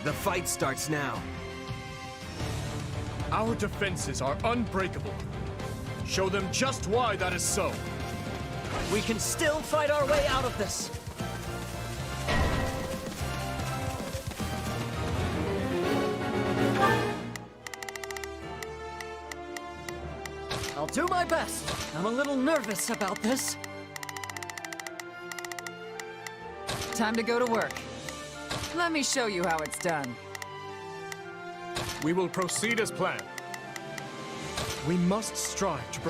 The fight starts now. Our defenses are unbreakable. Show them just why that is so. We can still fight our way out of this. I'll do my best. I'm a little nervous about this. Time to go to work. Let me show you how it's done. We will proceed as planned. We must strive to...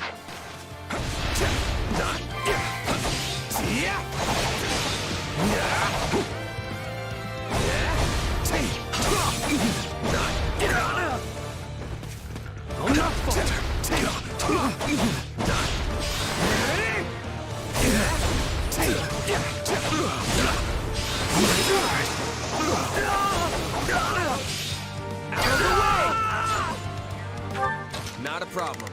Not a problem.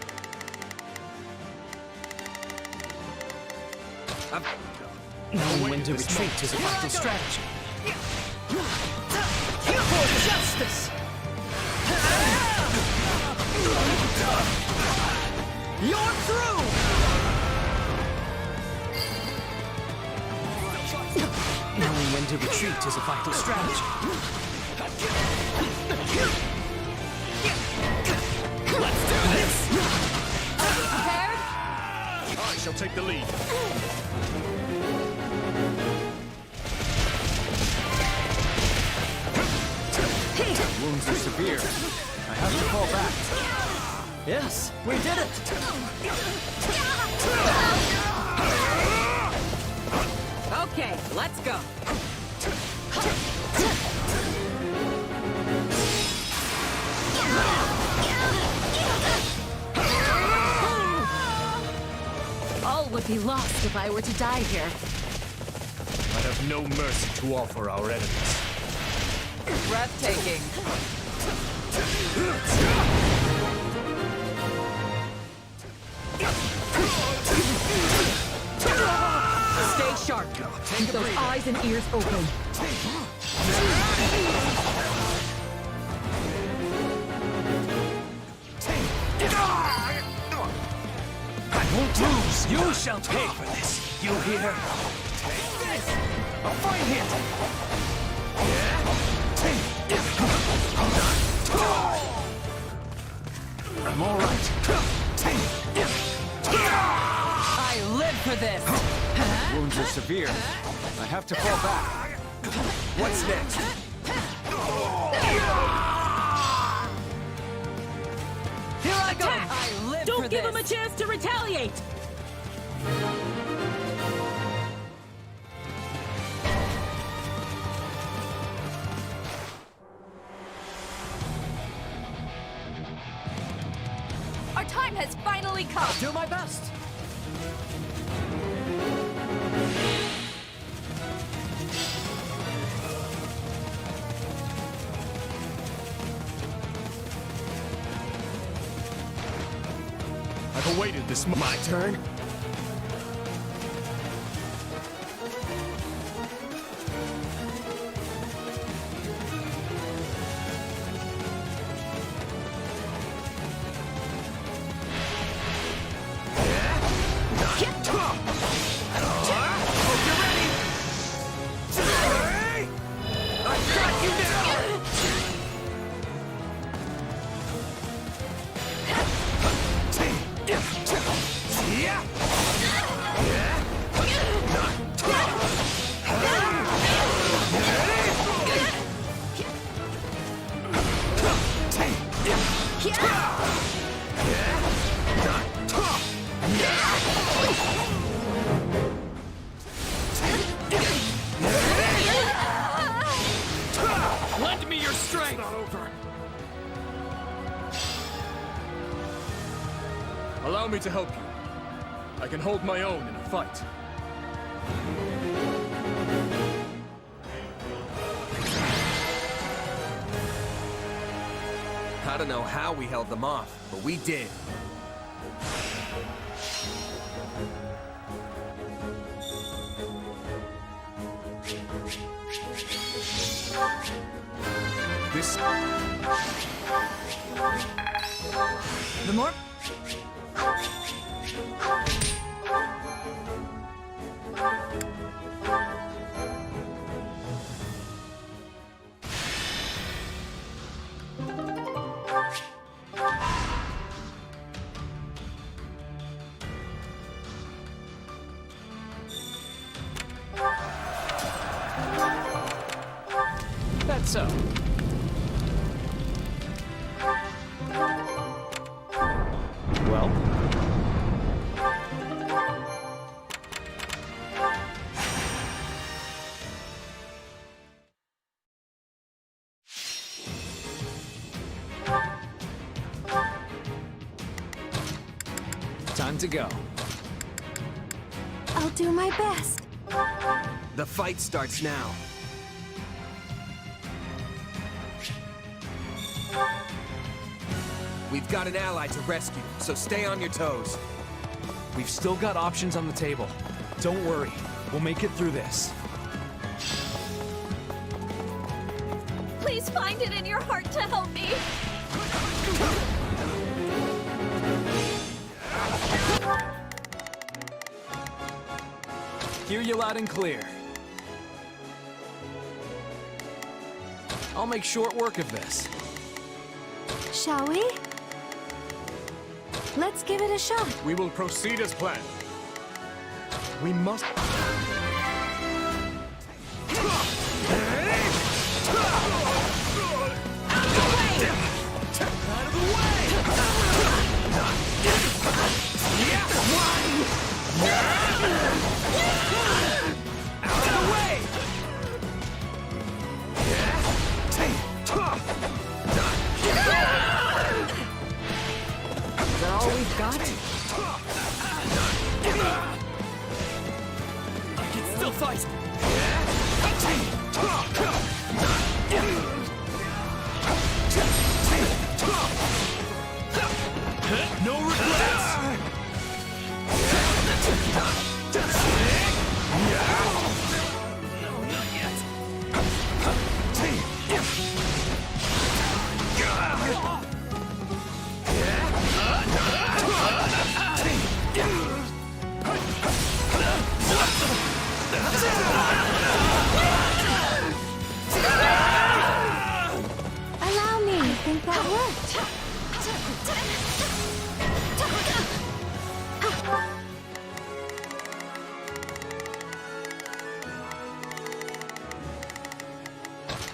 Knowing when to retreat is a vital strategy. For justice! You're through! Knowing when to retreat is a vital strategy. Let's do this! Prepared? I shall take the lead. Wounds are severe. I have to fall back. Yes, we did it! Okay, let's go. All would be lost if I were to die here. I have no mercy to offer our enemies. Breathtaking. Stay sharp. Keep those eyes and ears open. I won't lose. You shall pay for this. You hear? Take this! A fine hit! I'm all right. I live for this. Wounds are severe. I have to fall back. What's next? Here I go. I live for Don't this. give him a chance to retaliate! Our time has finally come. I'll do my best. I've awaited this My turn. Lend me your strength! Not over. Allow me to help you. I can hold my own in a fight. I don't know how we held them off, but we did. This... The more... That's so. Well? Time to go. I'll do my best. The fight starts now. We've got an ally to rescue, so stay on your toes. We've still got options on the table. Don't worry. We'll make it through this. Please find it in your heart to help me. Hear you loud and clear. I'll make short work of this. Shall we? Let's give it a shot. We will proceed as planned. We must... Is that all we've got? I can still fight! No regrets! Allow me to think that worked.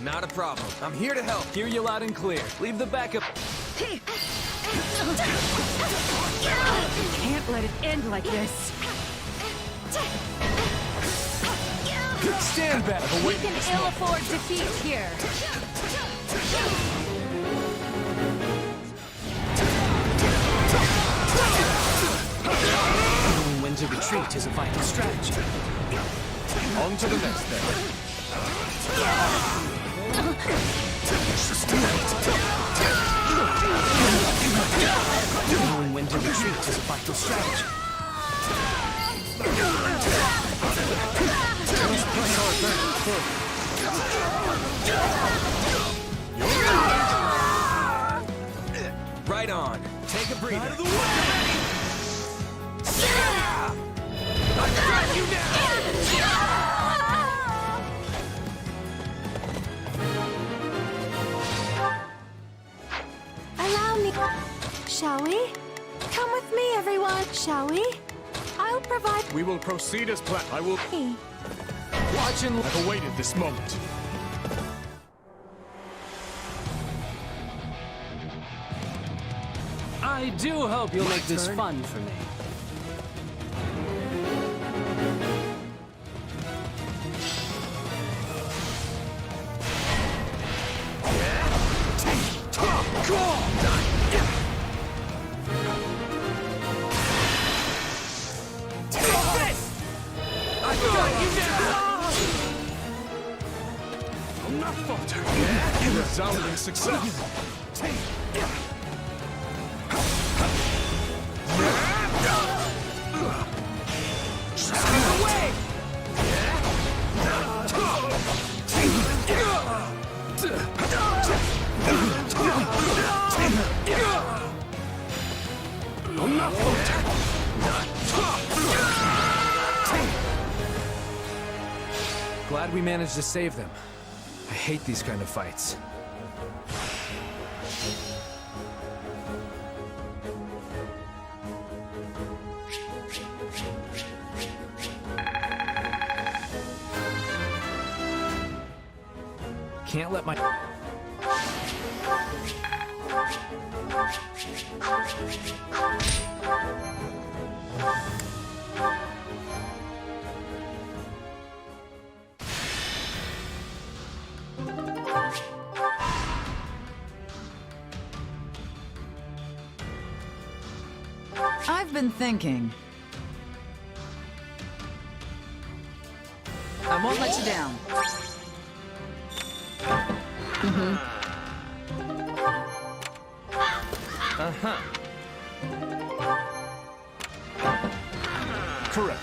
Not a problem. I'm here to help. Hear you loud and clear. Leave the backup. Can't let it end like this. Stand back. We can ill afford defeat here. Knowing when to retreat is a vital strategy. On to the next thing. Knowing when to retreat is a vital strategy. Right on. Take a breather. Out of the way! I've got you now! Allow me. Shall we? Come with me, everyone. Shall we? I'll provide We will proceed as planned. I will... me. Watch and I've awaited this moment. I do hope you'll make this fun for me. I'll not falter. Resounding success. Glad we managed to save them. I hate these kind of fights. Can't let my... I've been thinking. I won't let you down. Correct.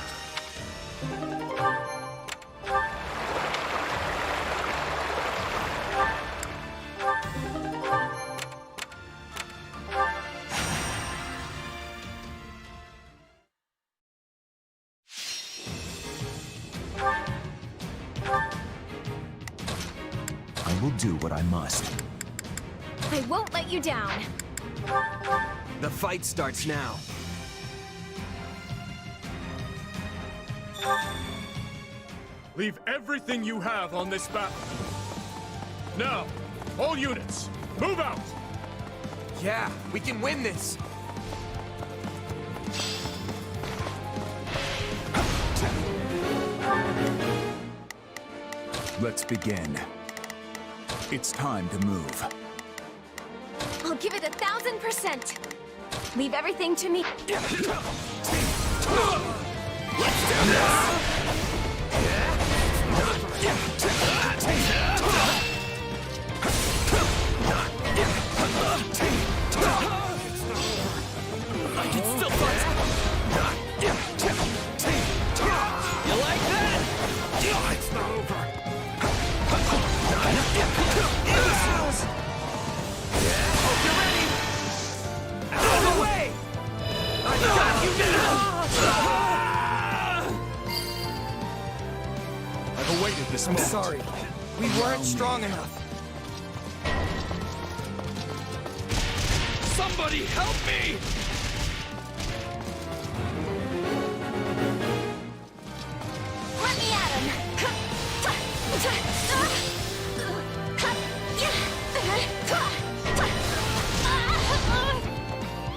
I will do what I must. I won't let you down. The fight starts now. Leave everything you have on this battle. Now, all units, move out! Yeah, we can win this. Let's begin. It's time to move. I'll give it 1,000%. Leave everything to me. You like that? It's not over. Hope you're ready. Out of the way! I got you now! I've awaited this I'm moment. sorry. We weren't strong enough. Somebody help me! Let me at him.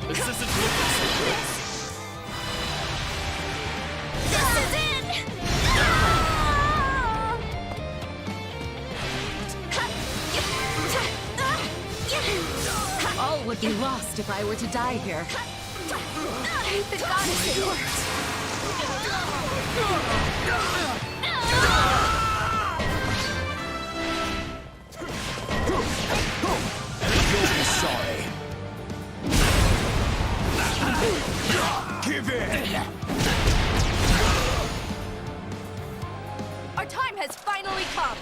This isn't looking so good. This is it! All would be lost if I were to die here. The goddess, it worked! You'll be sorry. Give in! Our time has finally come!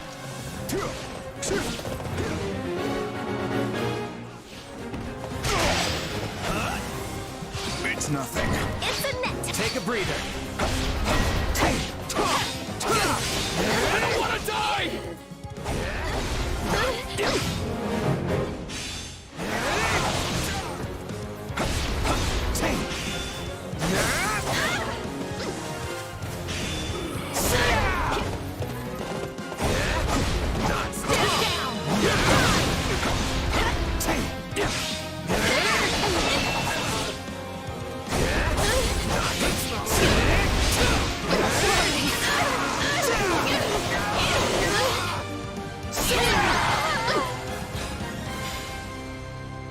It's nothing. It's a net! Take a breather. I don't want to die!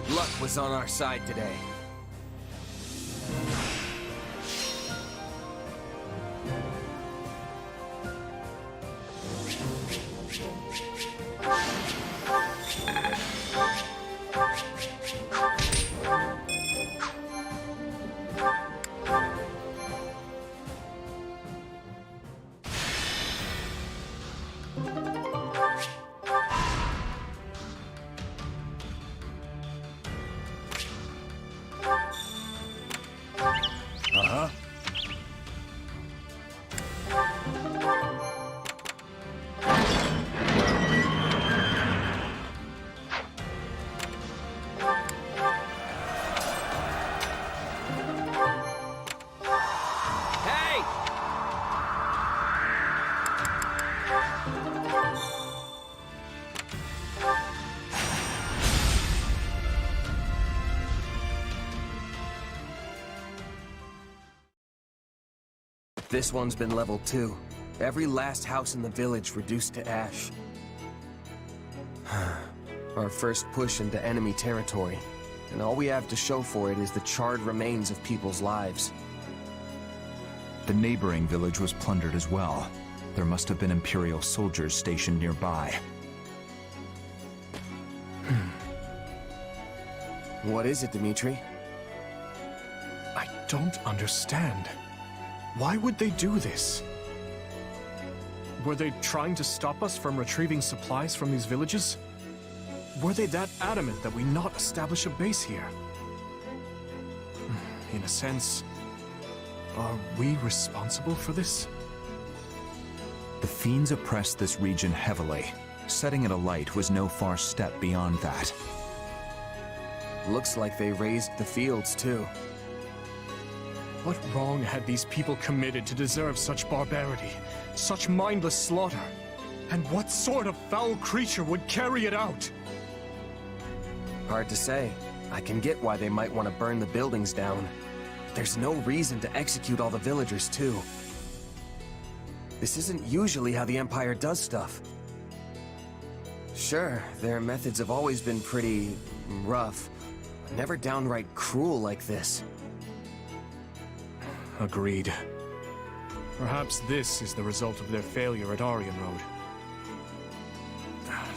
Luck was on our side today. Uh-huh. Hey! This one's been leveled too. Every last house in the village reduced to ash. Our first push into enemy territory, and all we have to show for it is the charred remains of people's lives. The neighboring village was plundered as well. There must have been Imperial soldiers stationed nearby. What is it, Dmitri? I don't understand. Why would they do this? Were they trying to stop us from retrieving supplies from these villages? Were they that adamant that we not establish a base here? In a sense, are we responsible for this? The fiends oppressed this region heavily. Setting it alight was no far step beyond that. Looks like they raised the fields too. What wrong had these people committed to deserve such barbarity, such mindless slaughter? And what sort of foul creature would carry it out? Hard to say. I can get why they might want to burn the buildings down. But there's no reason to execute all the villagers too. This isn't usually how the Empire does stuff. Sure, their methods have always been pretty rough, but never downright cruel like this. Agreed. Perhaps this is the result of their failure at Aryan Road.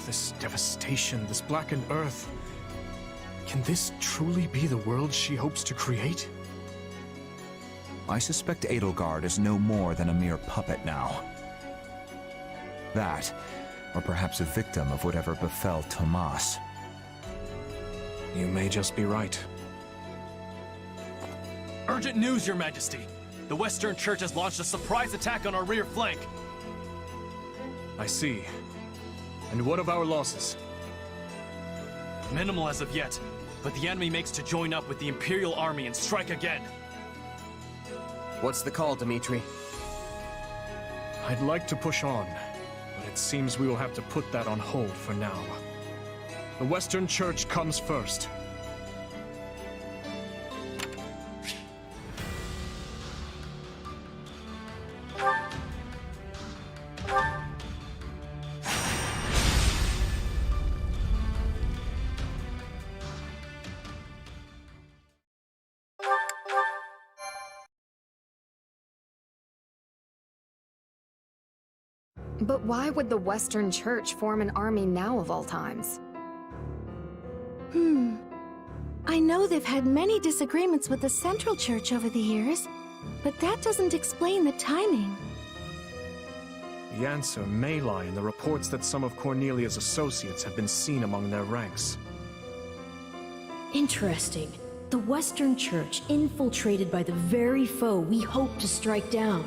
This devastation, this blackened earth. Can this truly be the world she hopes to create? I suspect Edelgard is no more than a mere puppet now. That, or perhaps a victim of whatever befell Tomas. You may just be right. Urgent news, Your Majesty! The Western Church has launched a surprise attack on our rear flank! I see. And what of our losses? Minimal as of yet, but the enemy makes to join up with the Imperial Army and strike again. What's the call, Dmitri? I'd like to push on, but it seems we will have to put that on hold for now. The Western Church comes first. But why would the Western Church form an army now of all times? I know they've had many disagreements with the Central Church over the years, but that doesn't explain the timing. The answer may lie in the reports that some of Cornelia's associates have been seen among their ranks. Interesting. The Western Church infiltrated by the very foe we hope to strike down.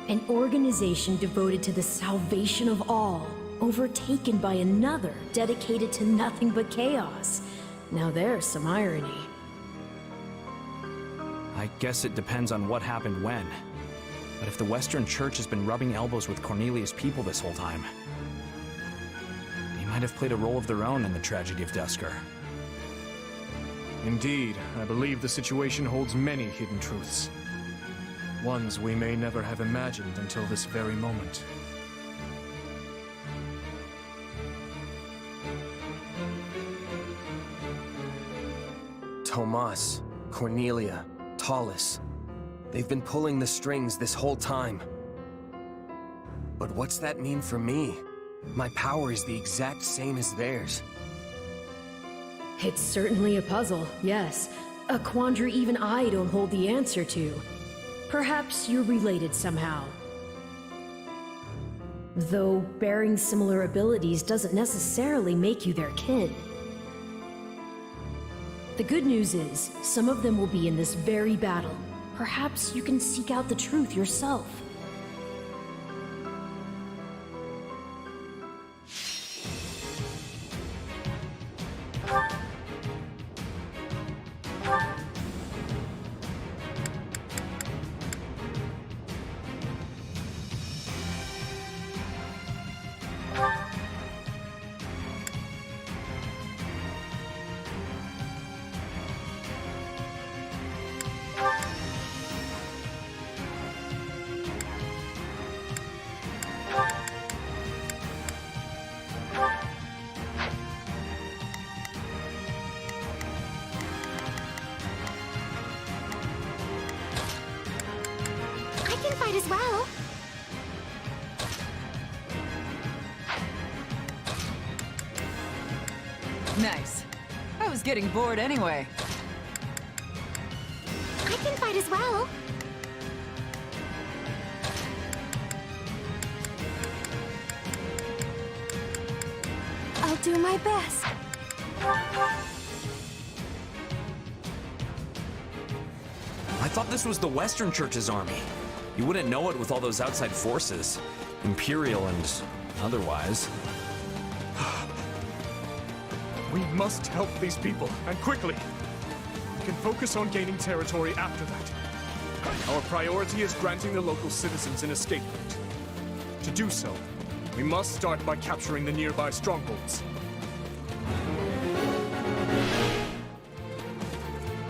An organization devoted to the salvation of all, overtaken by another dedicated to nothing but chaos. Now there's some irony. I guess it depends on what happened when. But if the Western Church has been rubbing elbows with Cornelia's people this whole time, they might have played a role of their own in the tragedy of Dusker. Indeed, I believe the situation holds many hidden truths. Ones we may never have imagined until this very moment. Tomas, Cornelia, Tallis. They've been pulling the strings this whole time. But what's that mean for me? My power is the exact same as theirs. It's certainly a puzzle, yes. A quandary even I don't hold the answer to. Perhaps you're related somehow. Though bearing similar abilities doesn't necessarily make you their kin. The good news is, some of them will be in this very battle. Perhaps you can seek out the truth yourself. I can fight as well. Nice. I was getting bored anyway. I can fight as well. I'll do my best. I thought this was the Western Church's army. You wouldn't know it with all those outside forces. Imperial and otherwise. We must help these people, and quickly. We can focus on gaining territory after that. Our priority is granting the local citizens an escape route. To do so, we must start by capturing the nearby strongholds.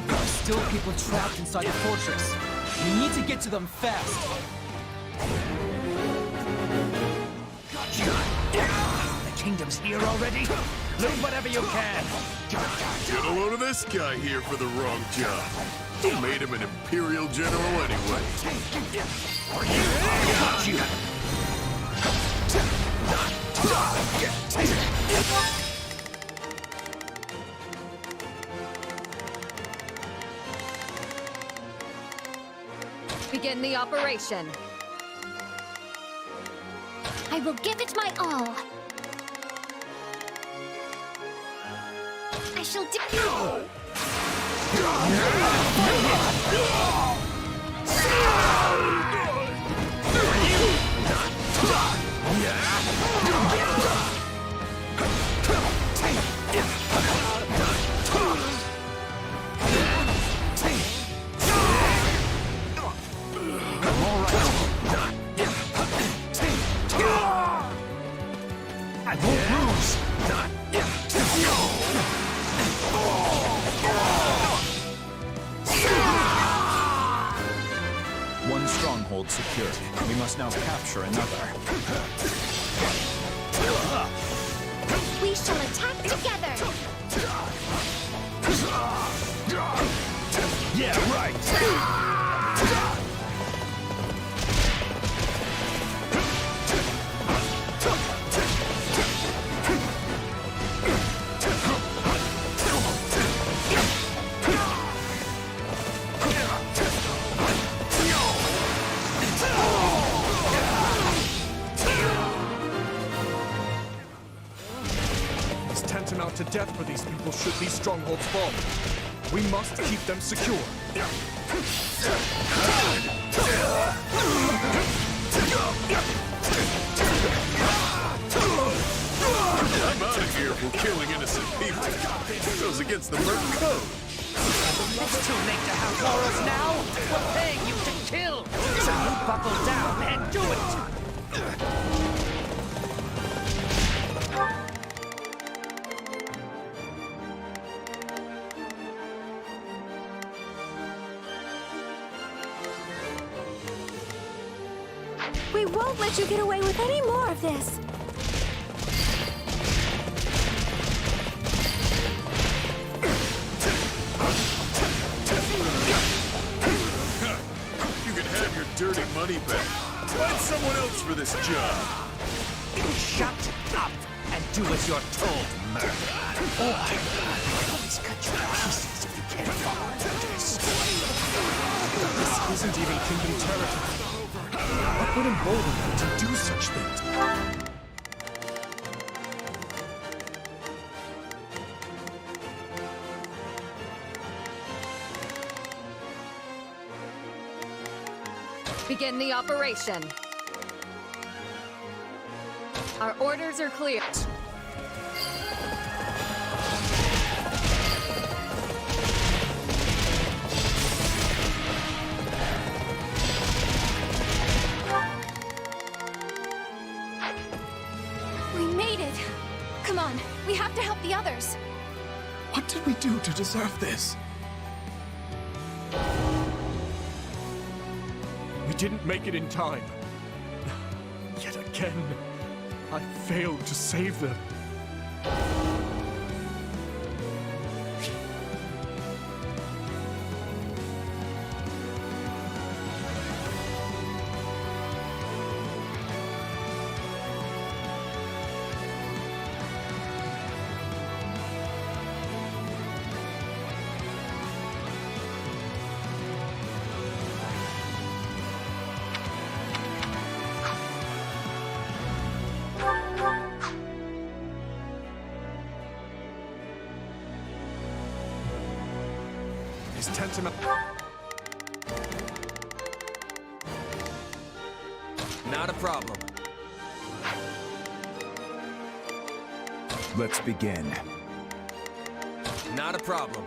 There are still people trapped inside the fortress. We need to get to them fast. The kingdom's here already? Loot whatever you can. Get a load of this guy here for the wrong job. Who made him an Imperial general anyway? Got you. Begin the operation. I will give it my all. I shall defeat. I won't lose. One stronghold secured. We must now capture another. We shall attack together. Yeah, right. It's tantamount to death for these people should these strongholds fall. We must keep them secure. I'm out of here for killing innocent people. It goes against the Merc code. It's too late to have quarrels now. We're paying you to kill. So you buckle down and do it. We won't let you get away with any more of this. You can have your dirty money back. Find someone else for this job. Shut up and do as you're told, murderer. Or I'll always cut you to pieces if you can't follow this. This isn't even Kingdom territory. What would embolden them to do such things? Begin the operation. Our orders are clear. We made it! Come on, we have to help the others. What did we do to deserve this? We didn't make it in time. Yet again, I failed to save them. Is tantamount. Not a problem. Let's begin. Not a problem.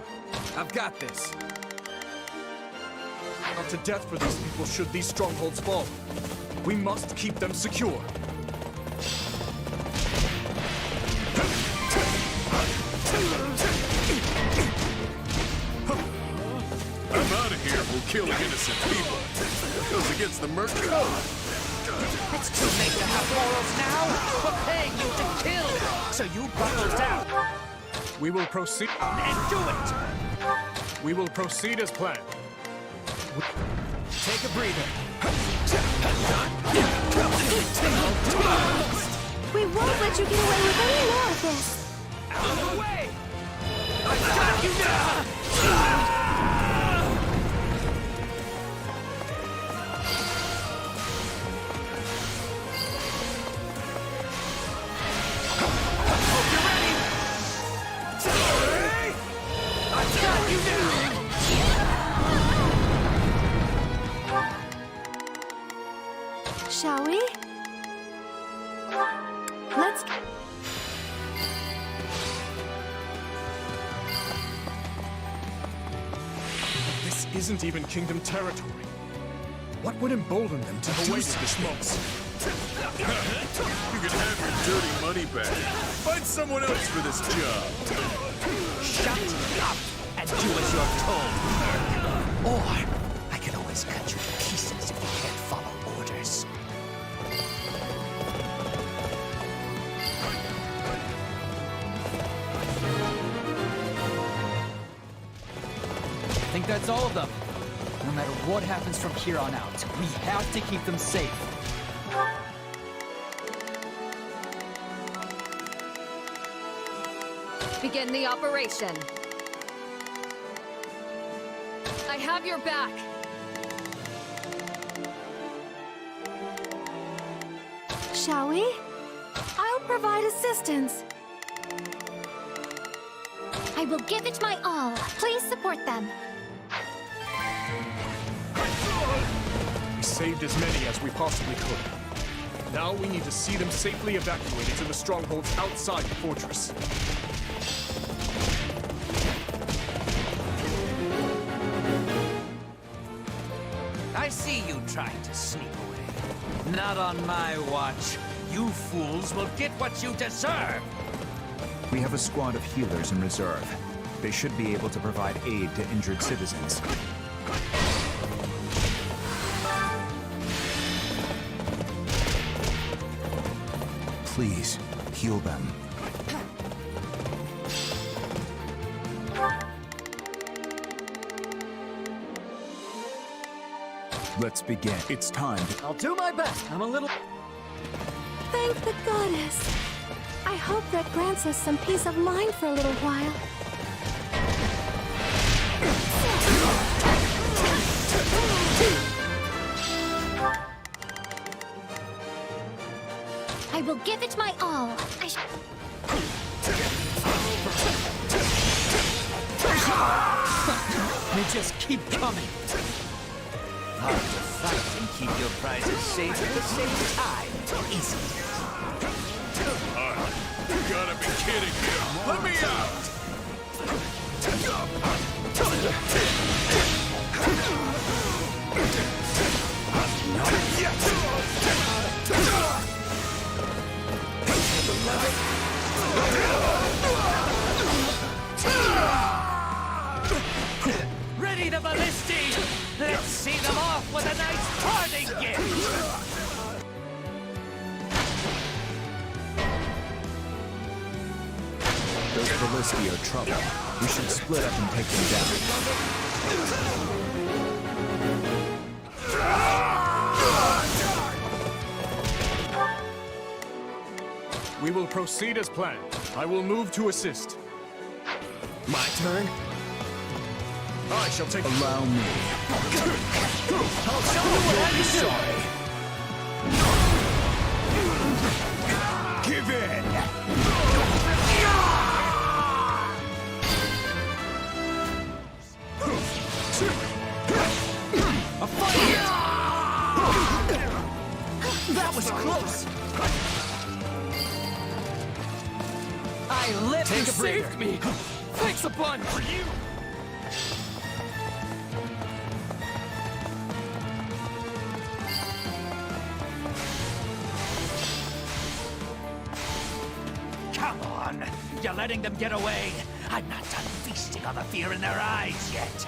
I've got this. Not to death for these people should these strongholds fall. We must keep them secure. I'm out of here for killing innocent people. It goes against the merc code. It's too late to have morals now. We're paying you to kill. So you buckle down We will proceed. and do it. We will proceed as planned. Take a breather. We won't let you get away with any more of this. Out of the way. I got you now. Shall we? Let's... This isn't even kingdom territory. What would embolden them to do such things? You can have your dirty money back. Find someone else for this job. Shut up and do as you're told. Or I can always cut you to pieces if you can't follow orders. I think that's all of them. No matter what happens from here on out, we have to keep them safe. Begin the operation. I have your back. Shall we? I'll provide assistance. I will give it my all. Please support them. We saved as many as we possibly could. Now we need to see them safely evacuated to the strongholds outside the fortress. I see you trying to sneak away. Not on my watch. You fools will get what you deserve. We have a squad of healers in reserve. They should be able to provide aid to injured citizens. Please, heal them. Let's begin. It's time to... I'll do my best. I'm a little... Thank the goddess. I hope that grants us some peace of mind for a little while. I will give it my all. They just keep coming. Hard to fight and keep your prizes safe at the same time, isn't it? You gotta be kidding me. Let me out! Ready the ballisti! Let's see them off with a nice parting gift! Those ballisti are trouble. We should split up and take them down. We will proceed as planned. I will move to assist. My turn? I shall take... Allow me. I'll show you what I'm sorry! Give in! A fight! That was close! I lived. Take a breather. Saved me! Thanks a bunch! Come on! You're letting them get away! I'm not done feasting on the fear in their eyes yet!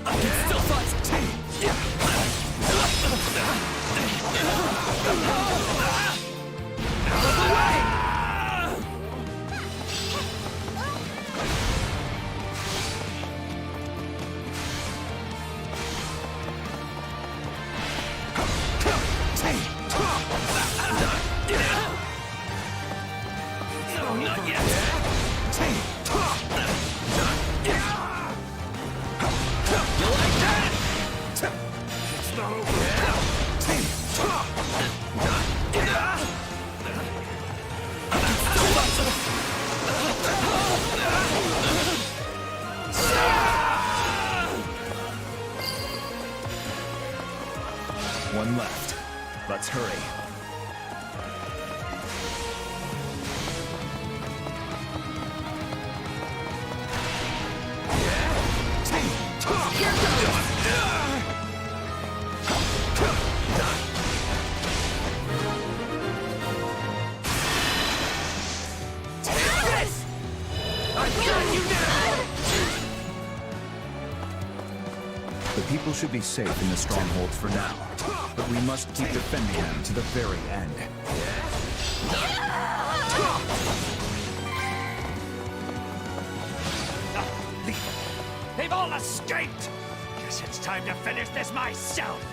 I can still fight! Not yet! You like that? It's not One left. Let's hurry. The people should be safe in the strongholds for now, but we must keep defending them to the very end. They've all escaped! Guess it's time to finish this myself!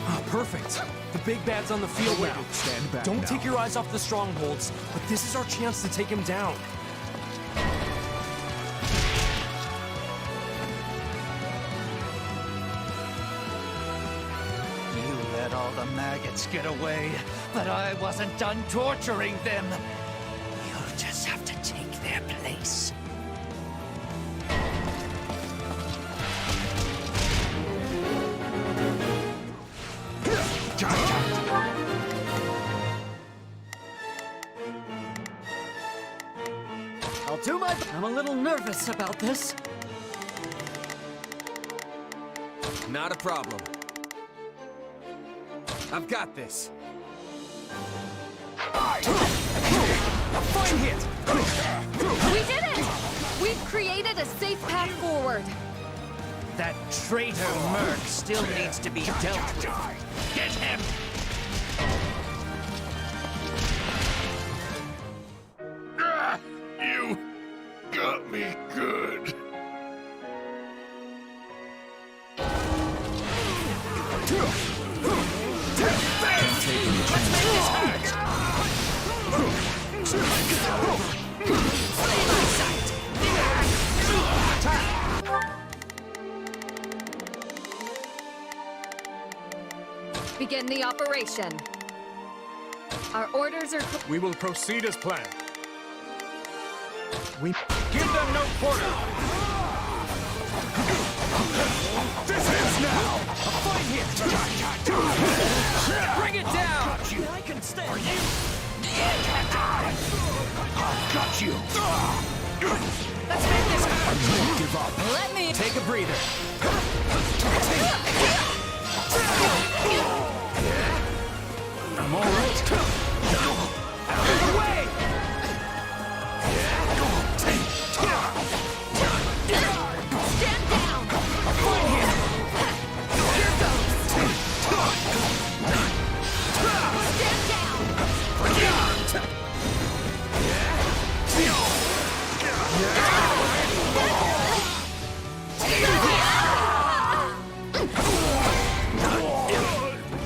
Oh, perfect. The big bad's on the field now. Stand back Don't now. take your eyes off the strongholds, but this is our chance to take him down. You let all the maggots get away, but I wasn't done torturing them. You'll just have to take their place. I'll do my... I'm a little nervous about this. Not a problem. I've got this. A fine hit! We did it! We've created a safe path forward. That traitor Merc still needs to be dealt with. Get him! You got me good. Begin the operation. Our orders are... We will proceed as planned. Give them no quarter! This ends now! A fight here! Bring it down! I can stay. Are you? I've got you! Let's make this happen! Don't give up. Let me take a breather. I'm all right. Out of the way! Stand down! Here goes! Stand down!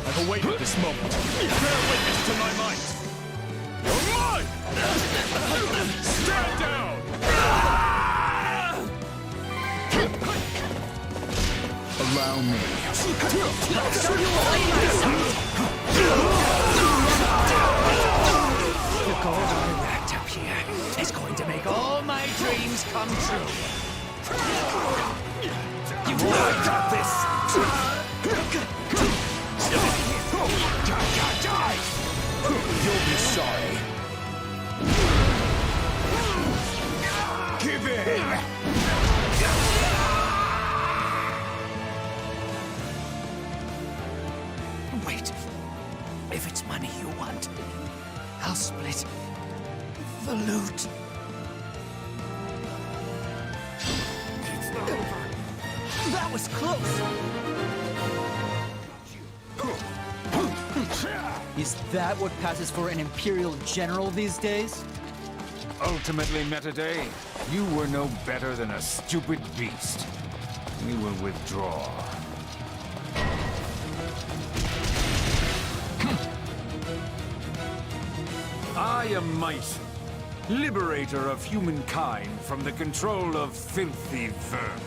I've awaited this moment. Bear witness to my might. You're mine! Stand down! Allow me. The gold I racked up here is going to make all my dreams come true. You got this! You'll be sorry. Give in! Wait. If it's money you want, I'll split the loot. That was close! Is that what passes for an Imperial General these days? Ultimately, Metaday, you were no better than a stupid beast. We will withdraw. I am Might, liberator of humankind from the control of filthy vermin.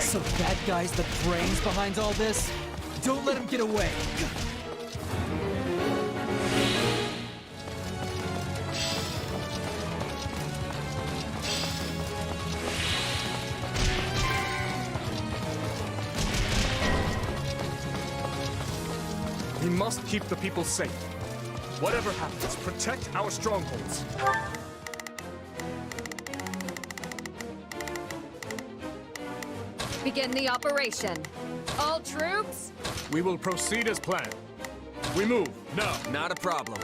So that guy's the brains behind all this? Don't let him get away! We must keep the people safe. Whatever happens, protect our strongholds. Begin the operation. All troops, We will proceed as planned. We move, now. Not a problem.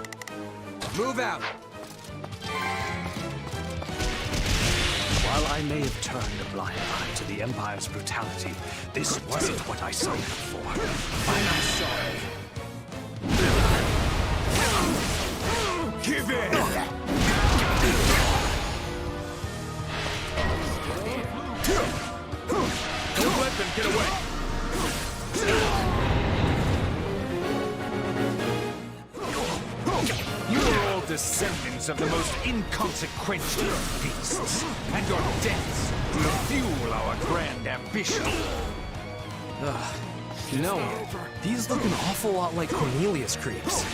Move out! While I may have turned a blind eye to the Empire's brutality, this wasn't what I signed up for. I'm not sorry. Give in! Don't let them get away. You are all descendants of the most inconsequential of beasts, and your deaths will fuel our grand ambition. You know, these look an awful lot like Cornelius creeps.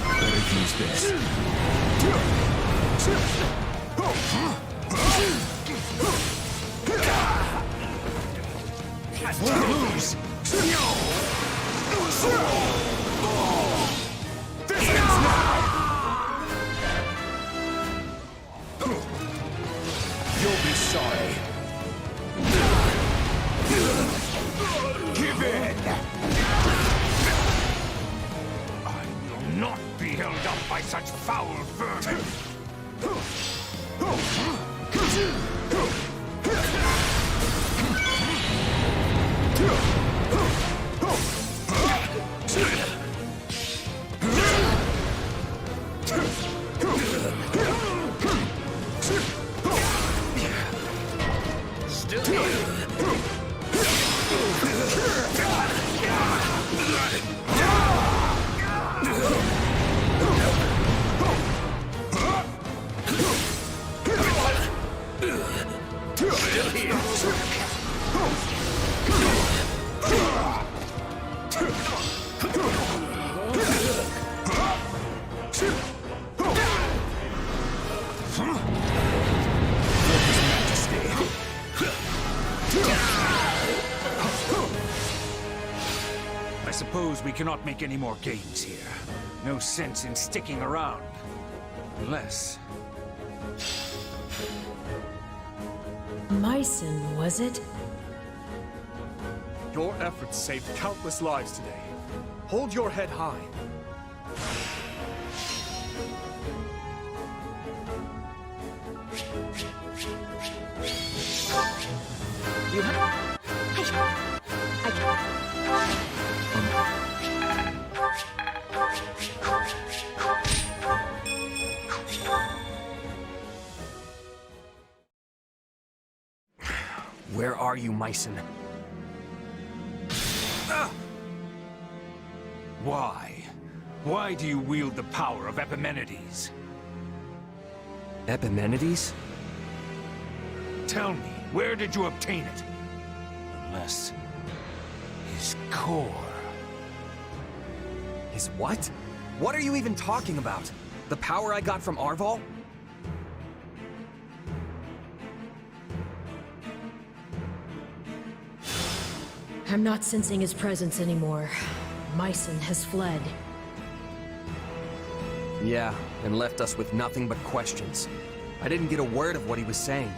Better use this. Lose! This ends now! You'll be sorry. Give in! I will not be held up by such foul vermin! I suppose we cannot make any more gains here. No sense in sticking around. Unless... Myson, was it? Your efforts saved countless lives today. Hold your head high. Where are you, Myson? Why? Why do you wield the power of Epimenides? Epimenides? Tell me, where did you obtain it? Unless... his core... His what? What are you even talking about? The power I got from Arval? I'm not sensing his presence anymore. Myson has fled. Yeah, and left us with nothing but questions. I didn't get a word of what he was saying.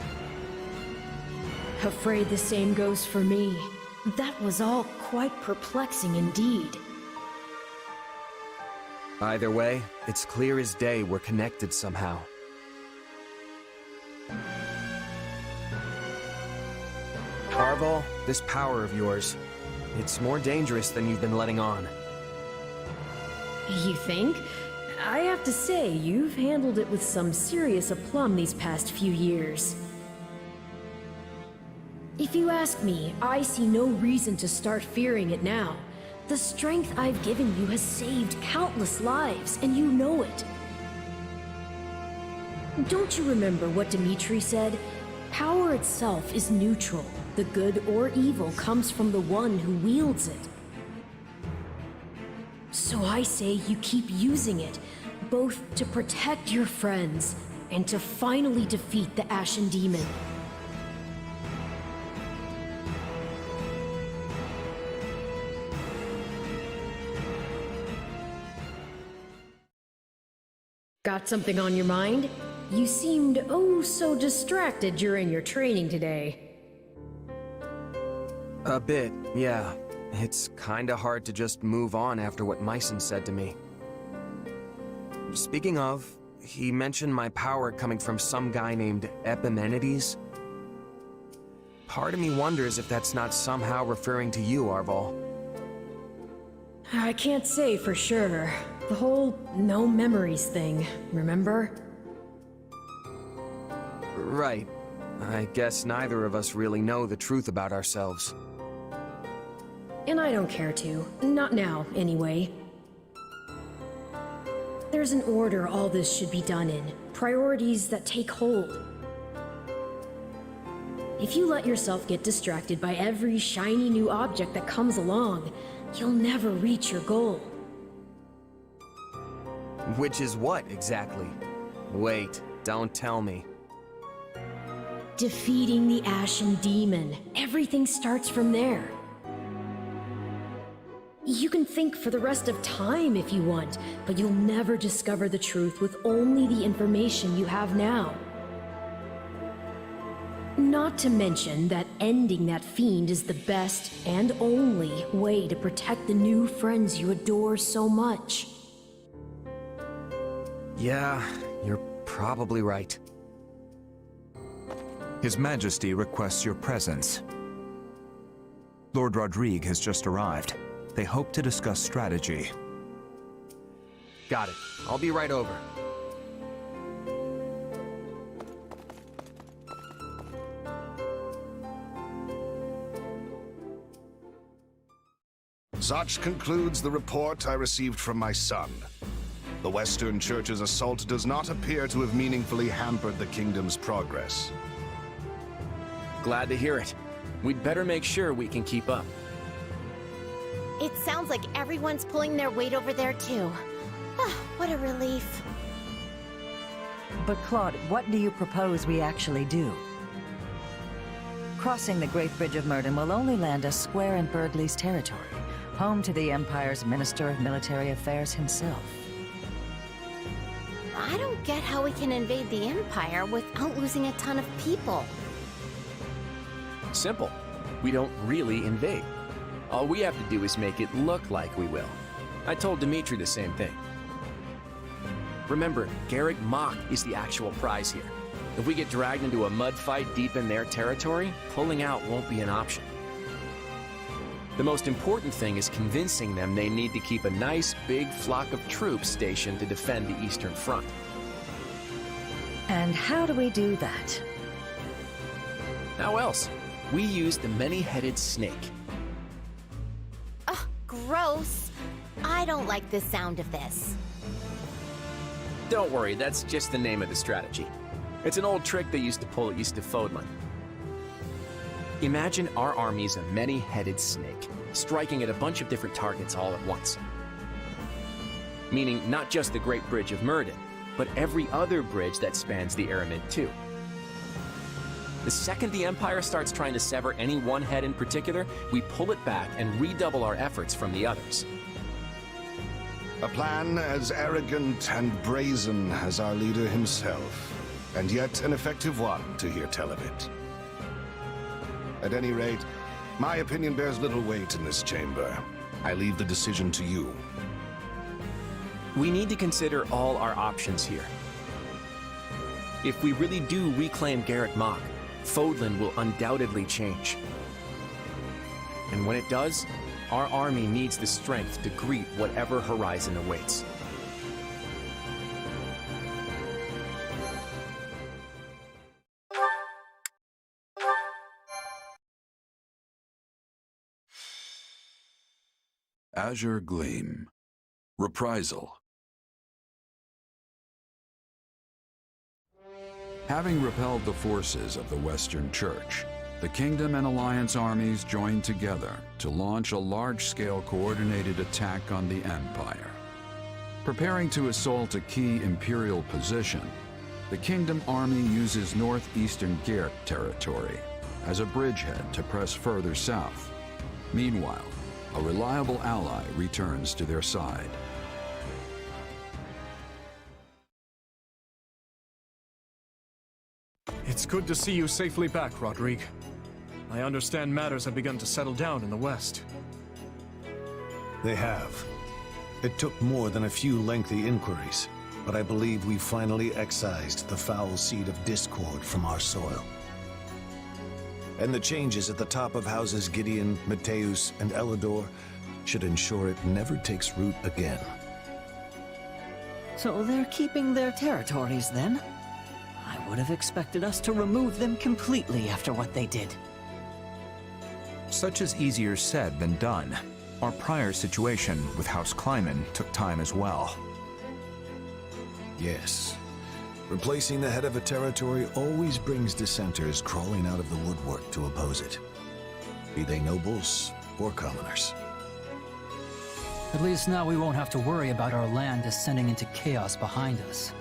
Afraid the same goes for me. That was all quite perplexing indeed. Either way, it's clear as day we're connected somehow. Arval, this power of yours, it's more dangerous than you've been letting on. You think? I have to say, you've handled it with some serious aplomb these past few years. If you ask me, I see no reason to start fearing it now. The strength I've given you has saved countless lives, and you know it. Don't you remember what Dimitri said? Power itself is neutral. The good or evil comes from the one who wields it. So I say you keep using it, both to protect your friends and to finally defeat the Ashen Demon. Got something on your mind? You seemed oh so distracted during your training today. A bit, yeah. It's kinda hard to just move on after what Myson said to me. Speaking of, he mentioned my power coming from some guy named Epimenides. Part of me wonders if that's not somehow referring to you, Arval. I can't say for sure. The whole no memories thing, remember? Right. I guess neither of us really know the truth about ourselves. And I don't care to. Not now, anyway. There's an order all this should be done in. Priorities that take hold. If you let yourself get distracted by every shiny new object that comes along, you'll never reach your goal. Which is what, exactly? Wait, don't tell me. Defeating the Ashen Demon. Everything starts from there. You can think for the rest of time if you want, but you'll never discover the truth with only the information you have now. Not to mention that ending that fiend is the best and only way to protect the new friends you adore so much. Yeah, you're probably right. His Majesty requests your presence. Lord Rodrigue has just arrived. They hope to discuss strategy. Got it. I'll be right over. Such concludes the report I received from my son. The Western Church's assault does not appear to have meaningfully hampered the kingdom's progress. Glad to hear it. We'd better make sure we can keep up. It sounds like everyone's pulling their weight over there too. What a relief. But Claude, what do you propose we actually do? Crossing the Great Bridge of Murden will only land us square in Burgley's territory. Home to the Empire's Minister of Military Affairs himself. I don't get how we can invade the Empire without losing a ton of people. Simple. We don't really invade. All we have to do is make it look like we will. I told Dimitri the same thing. Remember, Garrick Mach is the actual prize here. If we get dragged into a mud fight deep in their territory, pulling out won't be an option. The most important thing is convincing them they need to keep a nice, big flock of troops stationed to defend the Eastern Front. And how do we do that? How else? We use the many-headed snake. Ugh, gross. I don't like the sound of this. Don't worry, that's just the name of the strategy. It's an old trick they used to pull east of Fodlan. Imagine our army's a many-headed snake, striking at a bunch of different targets all at once. Meaning not just the Great Bridge of Myrddin, but every other bridge that spans the Aramid too. The second the Empire starts trying to sever any one head in particular, we pull it back and redouble our efforts from the others. A plan as arrogant and brazen as our leader himself, and yet an effective one to hear tell of it. At any rate, my opinion bears little weight in this chamber. I leave the decision to you. We need to consider all our options here. If we really do reclaim Garrick Mach, Fodlan will undoubtedly change. And when it does, our army needs the strength to greet whatever horizon awaits. Azure Gleam. Reprisal. Having repelled the forces of the Western Church, the Kingdom and Alliance armies joined together to launch a large-scale coordinated attack on the Empire. Preparing to assault a key Imperial position, the Kingdom army uses northeastern Garrick territory as a bridgehead to press further south. Meanwhile, a reliable ally returns to their side. It's good to see you safely back, Rodrigue. I understand matters have begun to settle down in the West. They have. It took more than a few lengthy inquiries, but I believe we finally excised the foul seed of discord from our soil. And the changes at the top of houses Gideon, Mateus, and Elidor should ensure it never takes root again. So they're keeping their territories, then? I would have expected us to remove them completely after what they did. Such is easier said than done. Our prior situation with House Kleiman took time as well. Yes. Replacing the head of a territory always brings dissenters crawling out of the woodwork to oppose it, be they nobles or commoners. At least now we won't have to worry about our land descending into chaos behind us.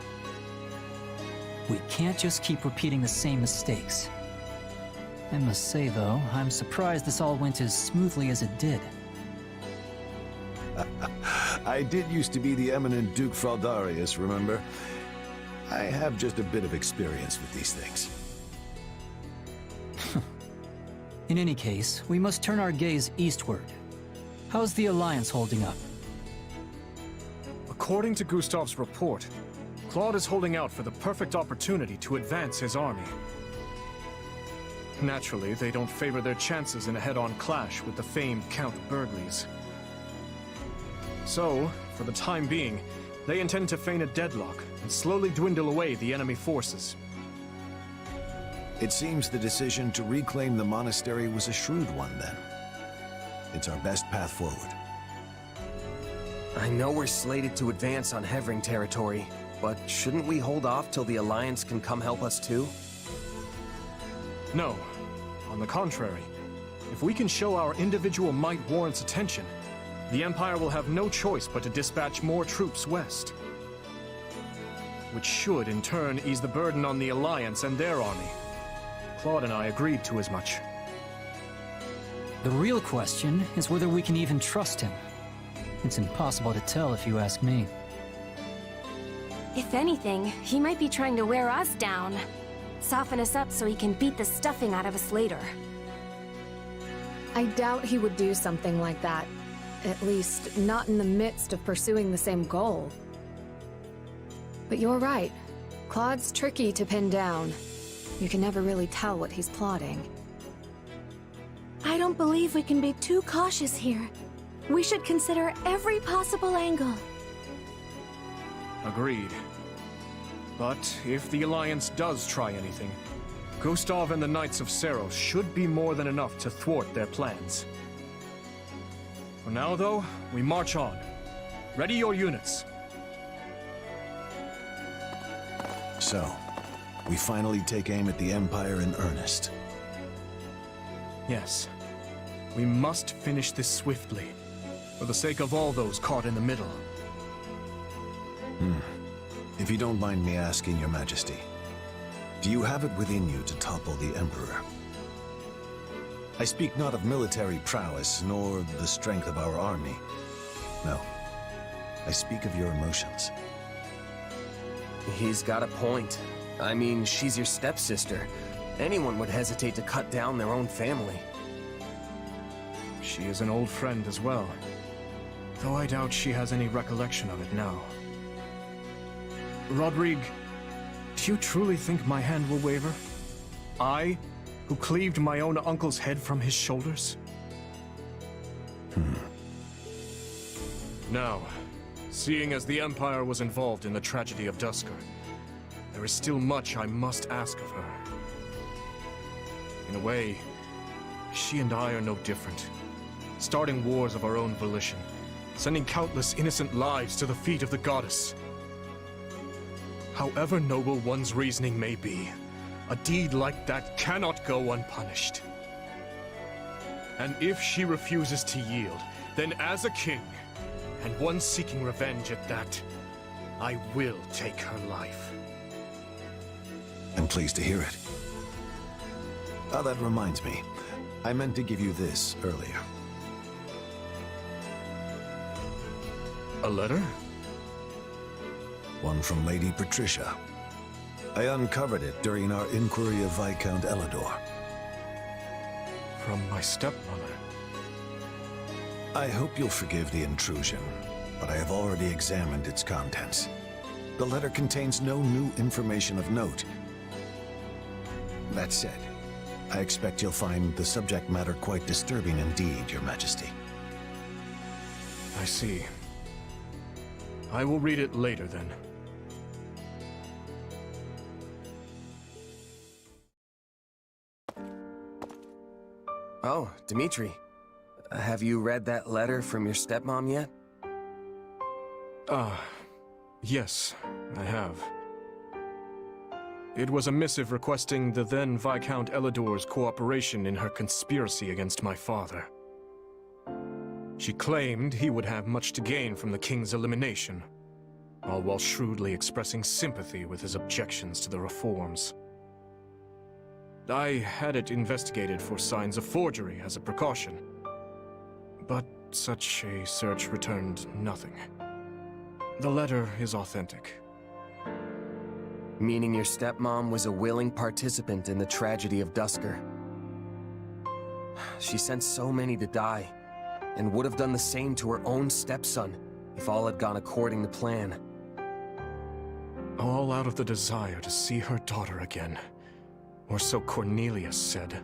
We can't just keep repeating the same mistakes. I must say, though, I'm surprised this all went as smoothly as it did. I did used to be the eminent Duke Fraldarius, remember? I have just a bit of experience with these things. In any case, we must turn our gaze eastward. How's the Alliance holding up? According to Gustav's report, Claude is holding out for the perfect opportunity to advance his army. Naturally, they don't favor their chances in a head-on clash with the famed Count Burgleys. So, for the time being, they intend to feign a deadlock and slowly dwindle away the enemy forces. It seems the decision to reclaim the monastery was a shrewd one, then. It's our best path forward. I know we're slated to advance on Hevring territory, but shouldn't we hold off till the Alliance can come help us too? No. On the contrary, if we can show our individual might warrants attention, the Empire will have no choice but to dispatch more troops west. Which should, in turn, ease the burden on the Alliance and their army. Claude and I agreed to as much. The real question is whether we can even trust him. It's impossible to tell if you ask me. If anything, he might be trying to wear us down. Soften us up so he can beat the stuffing out of us later. I doubt he would do something like that. At least, not in the midst of pursuing the same goal. But you're right. Claude's tricky to pin down. You can never really tell what he's plotting. I don't believe we can be too cautious here. We should consider every possible angle. Agreed. But if the Alliance does try anything, Gustav and the Knights of Seros should be more than enough to thwart their plans. For now, though, we march on. Ready your units. So, we finally take aim at the Empire in earnest. Yes. We must finish this swiftly, for the sake of all those caught in the middle. If you don't mind me asking, Your Majesty, do you have it within you to topple the Emperor? I speak not of military prowess, nor the strength of our army. No. I speak of your emotions. He's got a point. I mean, she's your stepsister. Anyone would hesitate to cut down their own family. She is an old friend as well, though I doubt she has any recollection of it now. Rodrigue, do you truly think my hand will waver? I, who cleaved my own uncle's head from his shoulders? Now, seeing as the Empire was involved in the tragedy of Duscur, there is still much I must ask of her. In a way, she and I are no different, starting wars of our own volition, sending countless innocent lives to the feet of the goddess. However noble one's reasoning may be, a deed like that cannot go unpunished. And if she refuses to yield, then as a king, and one seeking revenge at that, I will take her life. I'm pleased to hear it. Ah, that reminds me. I meant to give you this earlier. A letter? One from Lady Patricia. I uncovered it during our inquiry of Viscount Elidor. From my stepmother. I hope you'll forgive the intrusion, but I have already examined its contents. The letter contains no new information of note. That said, I expect you'll find the subject matter quite disturbing indeed, Your Majesty. I see. I will read it later, then. Oh, Dmitri. Have you read that letter from your stepmom yet? Yes, I have. It was a missive requesting the then Viscount Elidor's cooperation in her conspiracy against my father. She claimed he would have much to gain from the king's elimination, all while shrewdly expressing sympathy with his objections to the reforms. I had it investigated for signs of forgery as a precaution, but such a search returned nothing. The letter is authentic. Meaning your stepmom was a willing participant in the tragedy of Duscur. She sent so many to die, and would have done the same to her own stepson if all had gone according to plan. All out of the desire to see her daughter again. Or so Cornelius said.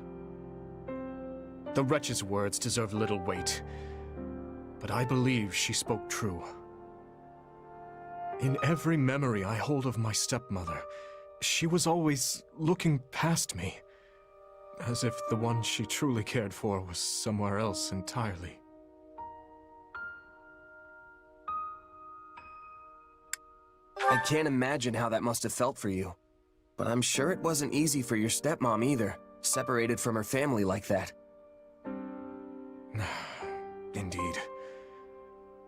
The wretch's words deserve little weight, but I believe she spoke true. In every memory I hold of my stepmother, she was always looking past me, as if the one she truly cared for was somewhere else entirely. I can't imagine how that must have felt for you. But I'm sure it wasn't easy for your stepmom either, separated from her family like that. Indeed.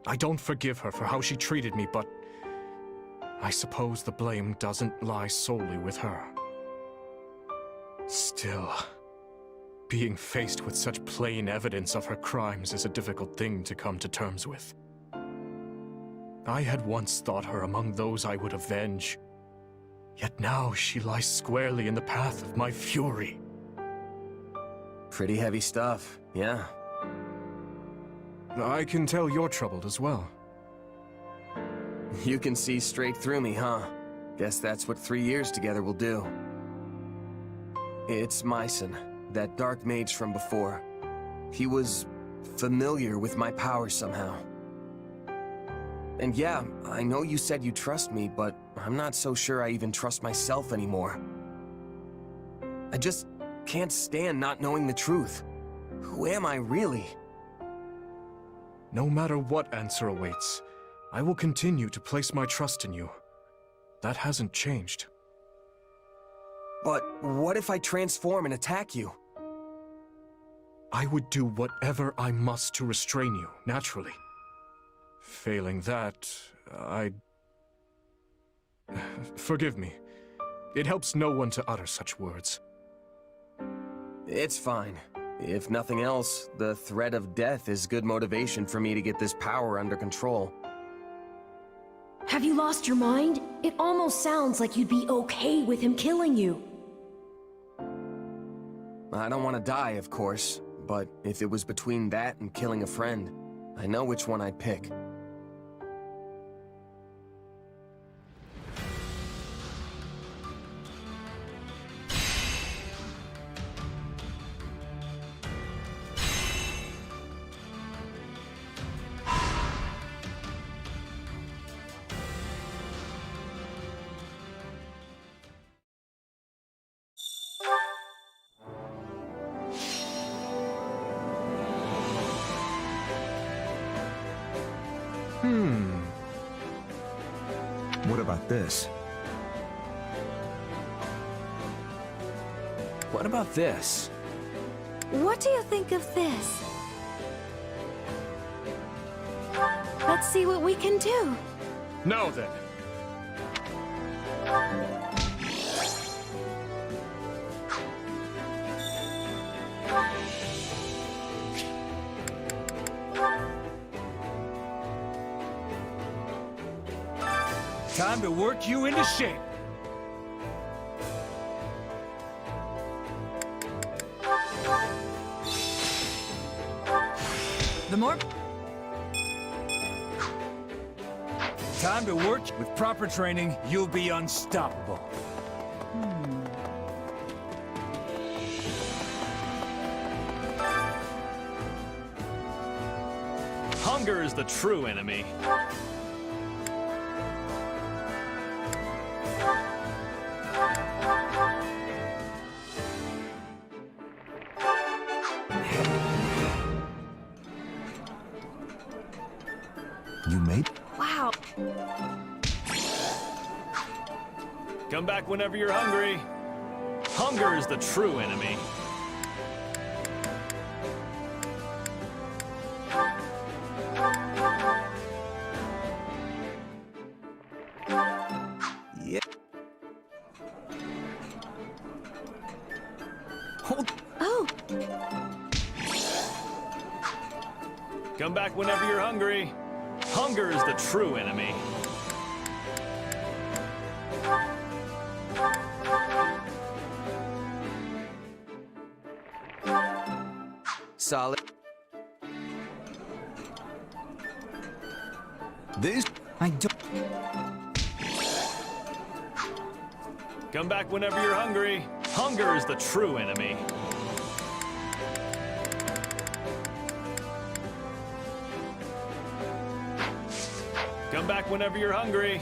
I don't forgive her for how she treated me, but I suppose the blame doesn't lie solely with her. Still, Being faced with such plain evidence of her crimes is a difficult thing to come to terms with. I had once thought her among those I would avenge, yet now she lies squarely in the path of my fury. Pretty heavy stuff, yeah. I can tell you're troubled as well. You can see straight through me, huh? Guess that's what 3 years together will do. It's Myson, that dark mage from before. He was familiar with my power somehow. And yeah, I know you said you trust me, but I'm not so sure I even trust myself anymore. I just can't stand not knowing the truth. Who am I really? No matter what answer awaits, I will continue to place my trust in you. That hasn't changed. But what if I transform and attack you? I would do whatever I must to restrain you, naturally. Failing that, I'd... Forgive me. It helps no one to utter such words. It's fine. If nothing else, the threat of death is good motivation for me to get this power under control. Have you lost your mind? It almost sounds like you'd be okay with him killing you. I don't want to die, of course, but if it was between that and killing a friend, I know which one I'd pick. What about this? What about this? What do you think of this? Let's see what we can do. Now then. Time to work you into shape. The more... Time to work. With proper training, you'll be unstoppable. Hunger is the true enemy. You made? Wow. Come back whenever you're hungry. Hunger is the true enemy. Yeah. Hold. Oh. Come back whenever you're hungry. Hunger is the true enemy. Solid. This? I don't... Come back whenever you're hungry. Hunger is the true enemy. Come back whenever you're hungry.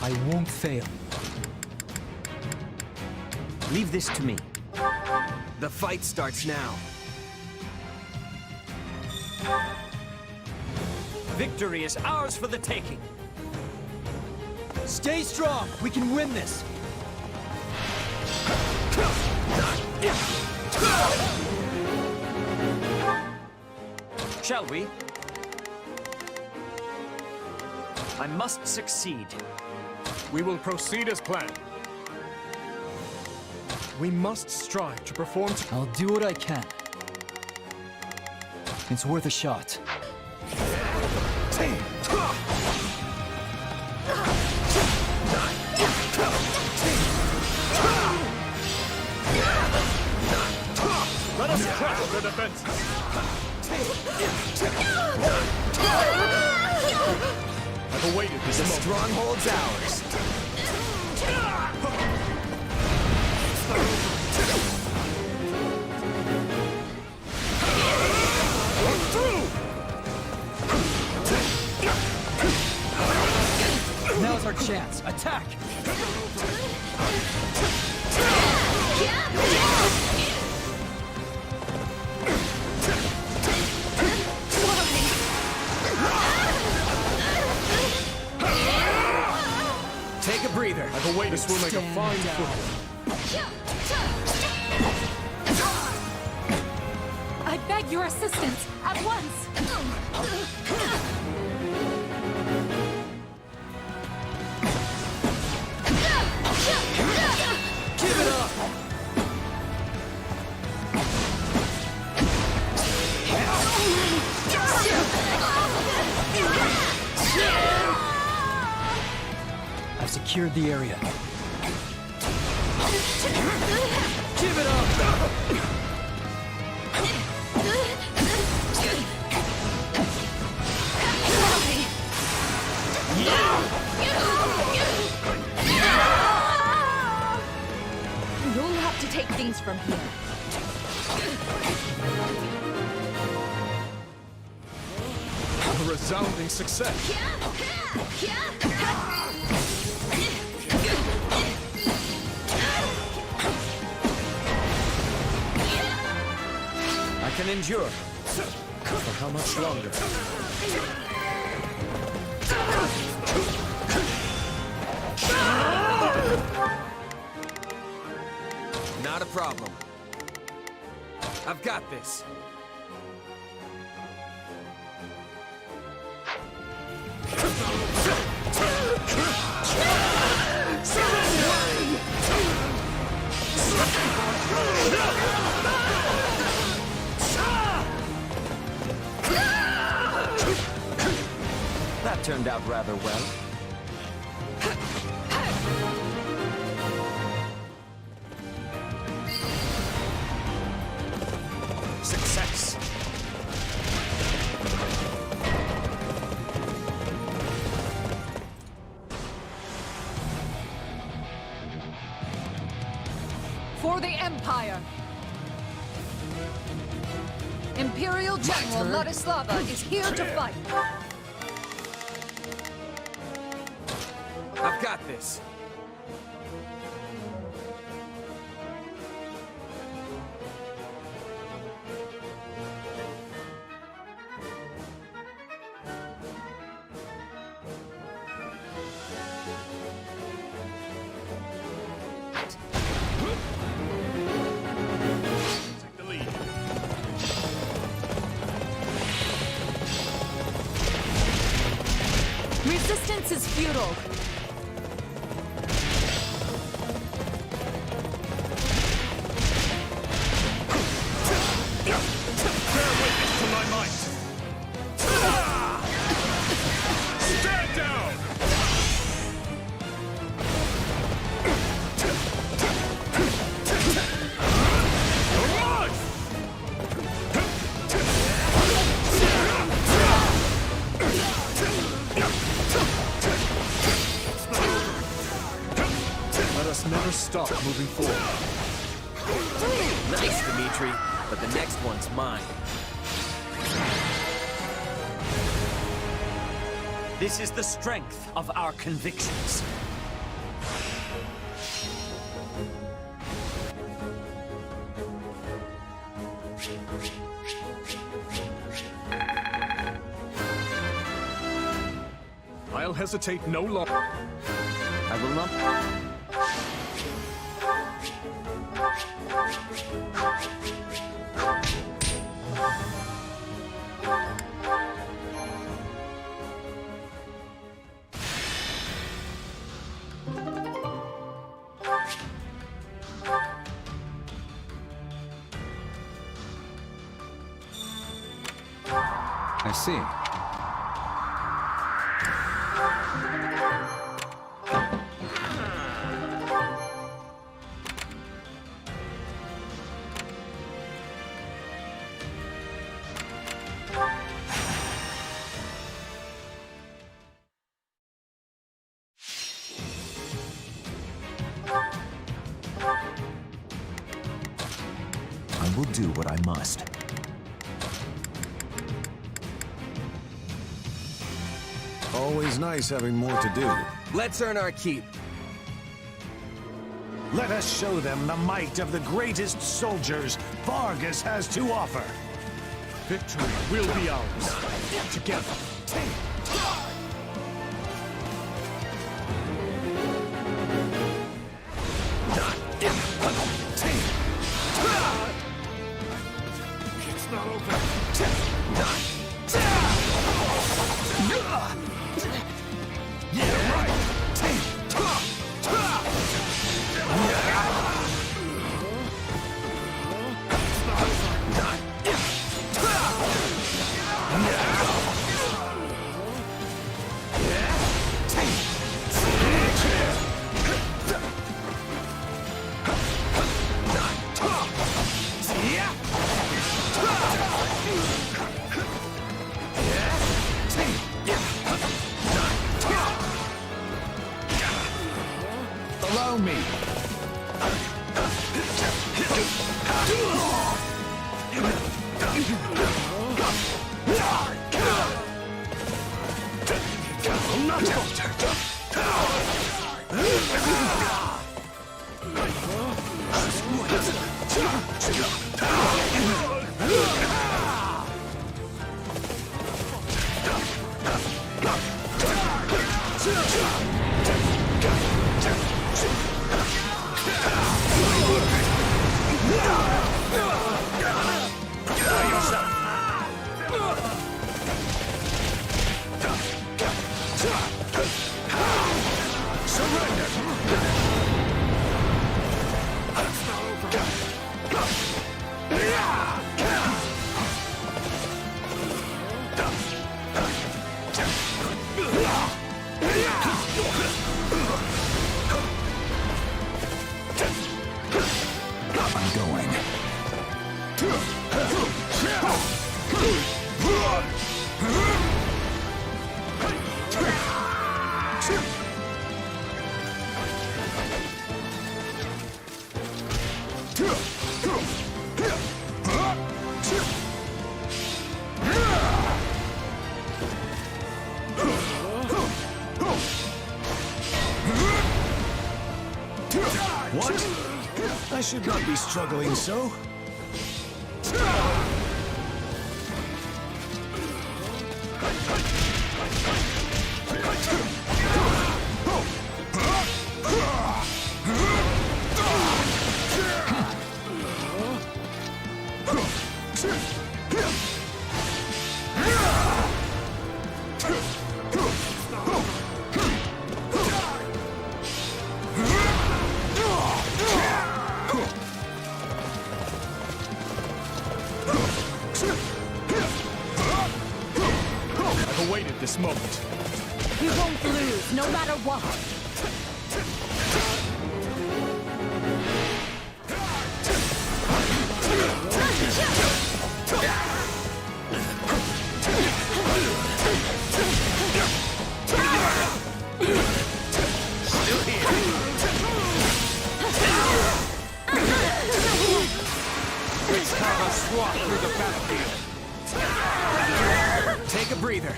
I won't fail. Leave this to me. The fight starts now. Victory is ours for the taking. Stay strong! We can win this! Shall we? I must succeed. We will proceed as planned. We must strive to perform. I'll do what I can. It's worth a shot. Let us crush their defenses! I've awaited this The moment. stronghold's ours. Now's our chance. Attack! Take a breather. I've awaited. This will make a fine foothold. I beg your assistance at once. Give it up! I've secured the area. Give it up! You'll have to take things from here. A resounding success. I can endure. For how much longer? Not a problem. I've got this. That turned out rather well. Success. For the Empire! Imperial General Ladislava is here to fight! I've got this. Take the lead. Resistance is futile. Bear witness to my might. Stand down! Let us never stop moving forward. Nice, Dimitri, but the next one's mine. This is the strength of our convictions. I'll hesitate no longer. I will not... I see. I will do what I must. Always nice having more to do. Let's earn our keep. Let us show them the might of the greatest soldiers Vargas has to offer. Victory will be ours. Together. It's not over. Allow me. What? I should not be struggling so. I've awaited this moment. We won't lose, no matter what. Let's carve a swath through the battlefield. Take a breather.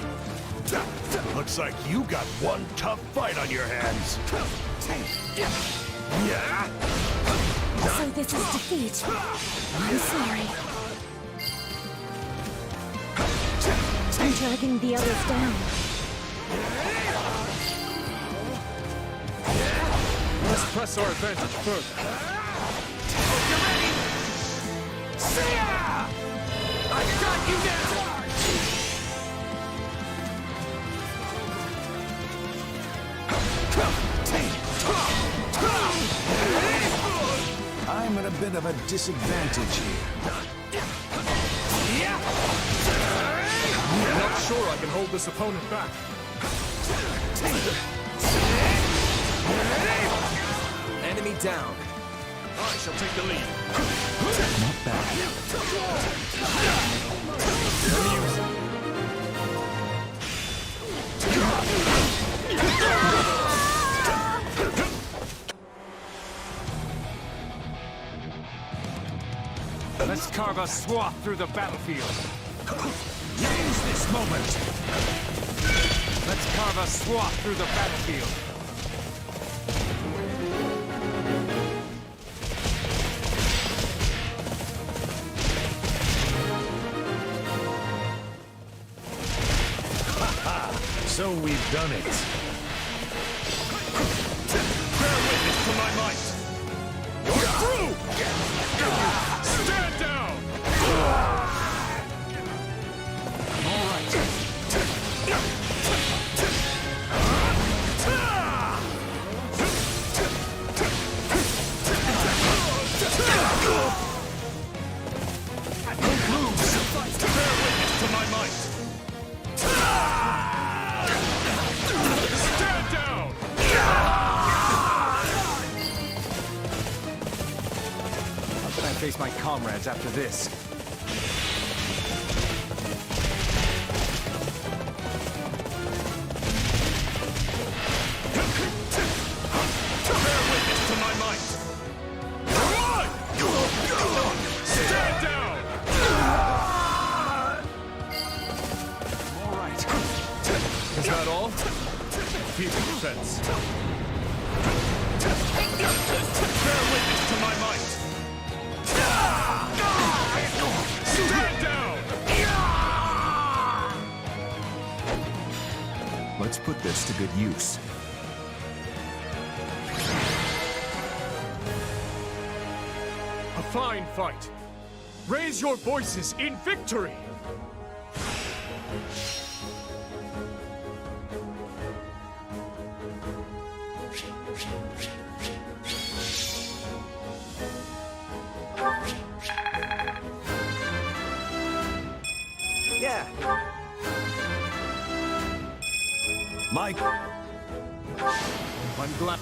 Looks like you got one tough fight on your hands. Yeah. So this is defeat. I'm sorry. I'm dragging the others down. Let's press our advantage further. Hope you're ready! See ya! I got you now! I'm at a bit of a disadvantage here. I'm not sure I can hold this opponent back. Enemy down. I shall take the lead. Not bad. Let's carve a swath through the battlefield. Use this moment. Let's carve a swath through the battlefield. So we've done it. Bear witness to my might. You're through! Stand down! All right. Don't lose! Bear witness to my might. Stand down! How can I face my comrades after this? Bear witness to my might. Run! Stand down! All right. Is that all? Keep the defense. Bear witness to my might. Stand down! Let's put this to good use. A fine fight. Raise your voices in victory! Yeah. Mike, I'm glad.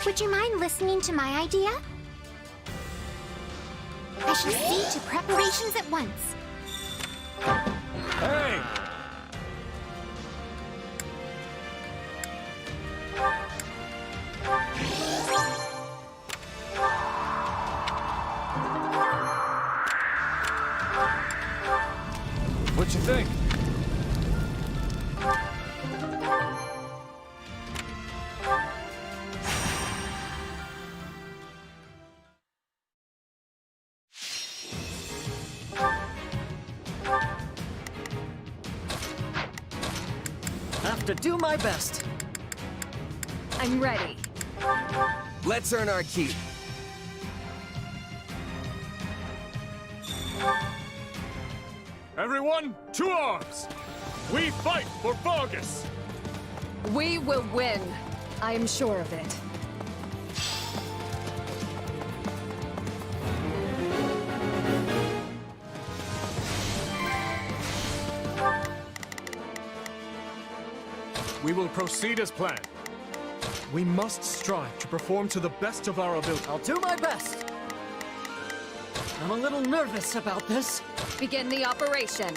Would you mind listening to my idea? I shall see to preparations at once. Hey! What you think? Have to do my best. I'm ready. Let's earn our keep. Everyone, to arms! We fight for Vargas! We will win. I am sure of it. We will proceed as planned. We must strive to perform to the best of our ability. I'll do my best. I'm a little nervous about this. Begin the operation.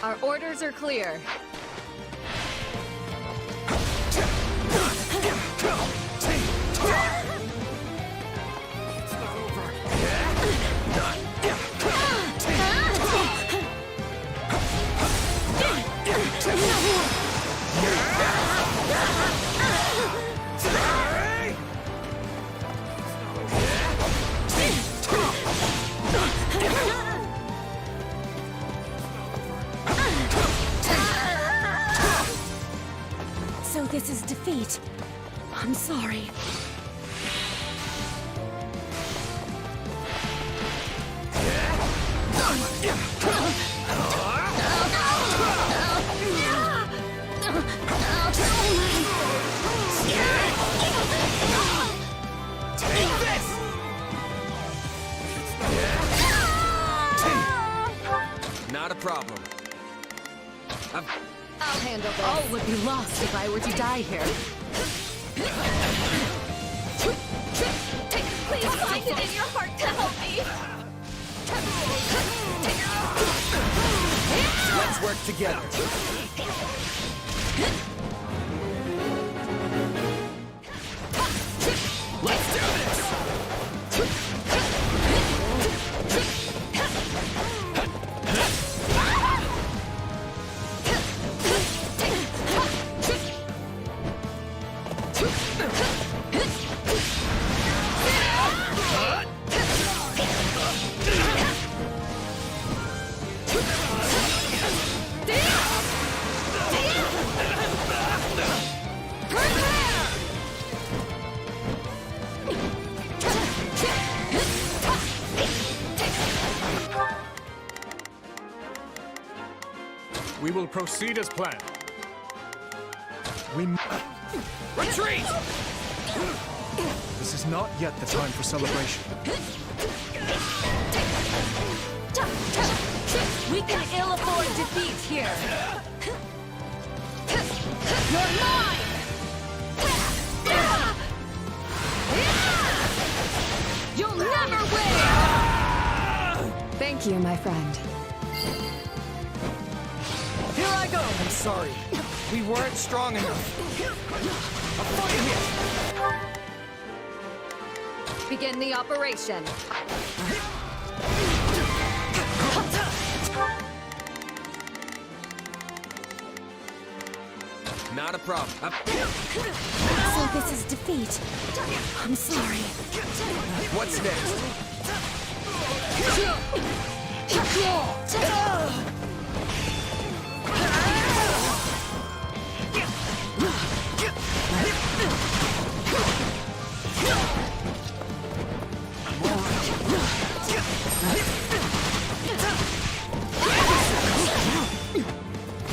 Our orders are clear. this is defeat. I'm sorry. Take this! Not a problem. I'll handle this. All would be lost if I were to die here. Please find it in your heart to help me. Let's work together. Let's do this! We will proceed as planned. Retreat! This is not yet the time for celebration. We can ill afford defeat here. You're mine! You'll never win! Thank you, my friend. Here I go! I'm sorry. We weren't strong enough. A fight here! Begin the operation. Not a problem. So this is defeat. I'm sorry. What's next?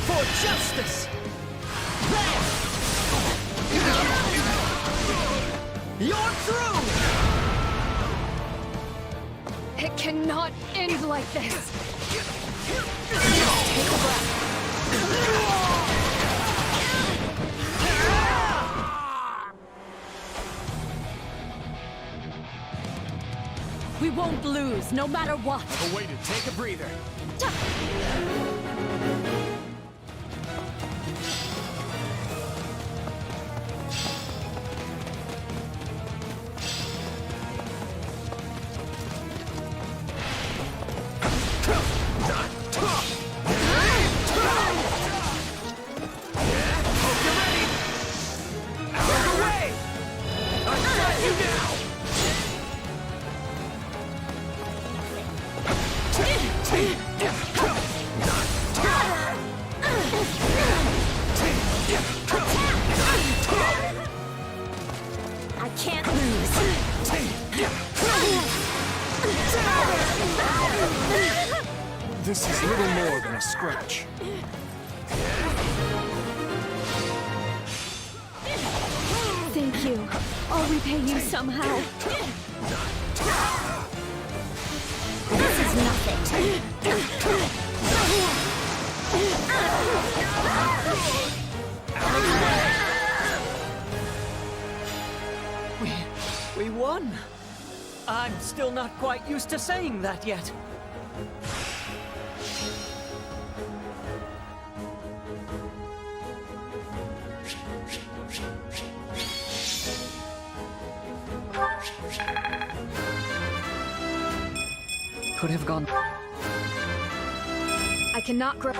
For justice! You're through! It cannot end like this. Take a breath. We won't lose, no matter what. I've waited. Take a breather. I can't lose. This is little more than a scratch. Thank you. I'll repay you somehow. This is nothing. We won. I'm still not quite used to saying that yet. Could have gone. I cannot grow.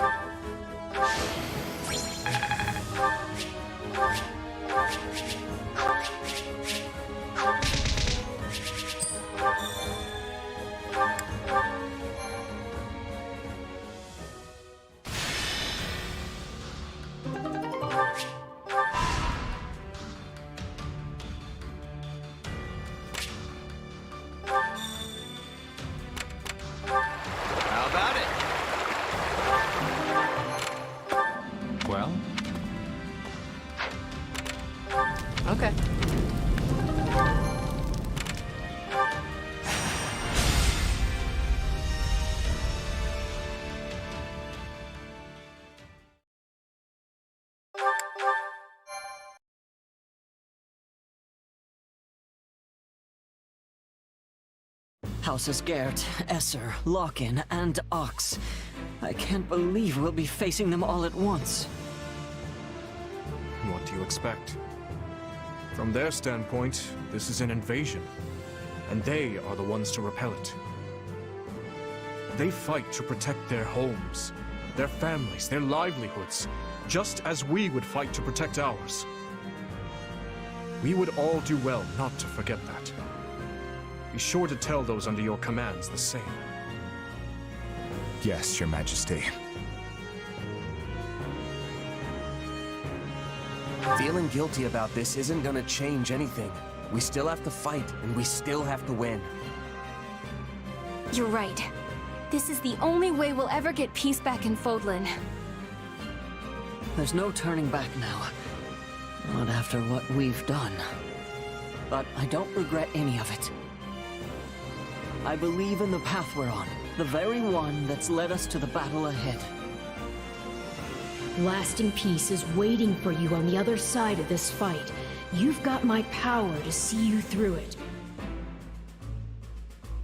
well? Okay. Houses Gert, Esser, Lock-in, and Ox. I can't believe we'll be facing them all at once. What do you expect? From their standpoint, this is an invasion, and they are the ones to repel it. They fight to protect their homes, their families, their livelihoods, just as we would fight to protect ours. We would all do well not to forget that. Be sure to tell those under your commands the same. Yes, Your Majesty. Feeling guilty about this isn't gonna change anything. We still have to fight, and we still have to win. You're right. This is the only way we'll ever get peace back in Fodlan. There's no turning back now. Not after what we've done. But I don't regret any of it. I believe in the path we're on, the very one that's led us to the battle ahead. Lasting peace is waiting for you on the other side of this fight. You've got my power to see you through it.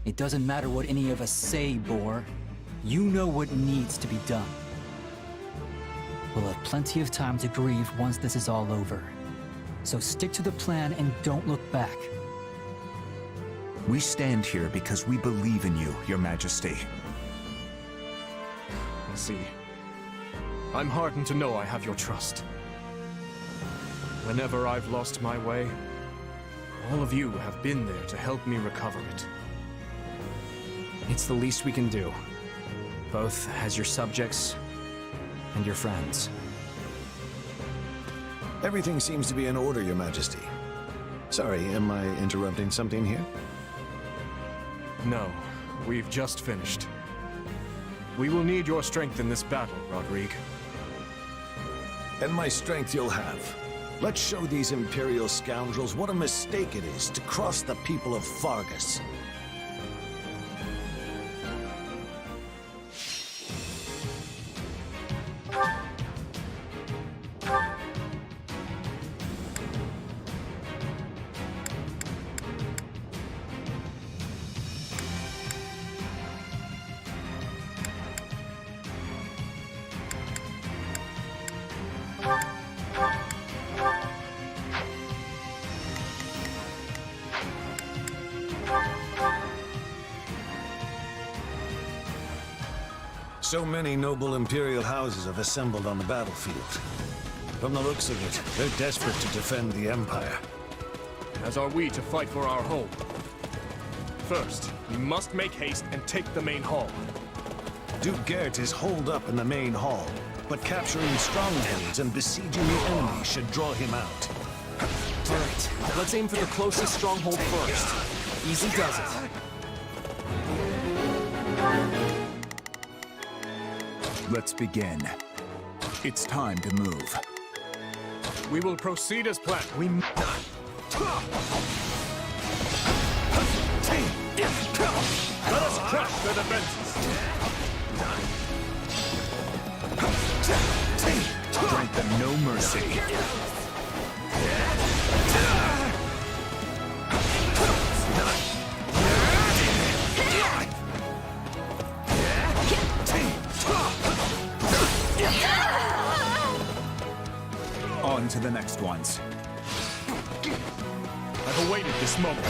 It doesn't matter what any of us say, Boar. You know what needs to be done. We'll have plenty of time to grieve once this is all over. So stick to the plan and don't look back. We stand here because we believe in you, Your Majesty. I see. I'm heartened to know I have your trust. Whenever I've lost my way, all of you have been there to help me recover it. It's the least we can do, both as your subjects and your friends. Everything seems to be in order, Your Majesty. Sorry, am I interrupting something here? No, we've just finished. We will need your strength in this battle, Rodrigue. And my strength you'll have. Let's show these Imperial scoundrels what a mistake it is to cross the people of Fargus. So many noble Imperial houses have assembled on the battlefield. From the looks of it, they're desperate to defend the Empire. As are we to fight for our home. First, we must make haste and take the main hall. Duke Gert is holed up in the main hall, but capturing strongholds and besieging the enemy should draw him out. All right, let's aim for the closest stronghold first. Easy does it. Let's begin. It's time to move. We will proceed as planned. Let us crush their defenses. Grant them no mercy. On to the next ones. I've awaited this moment.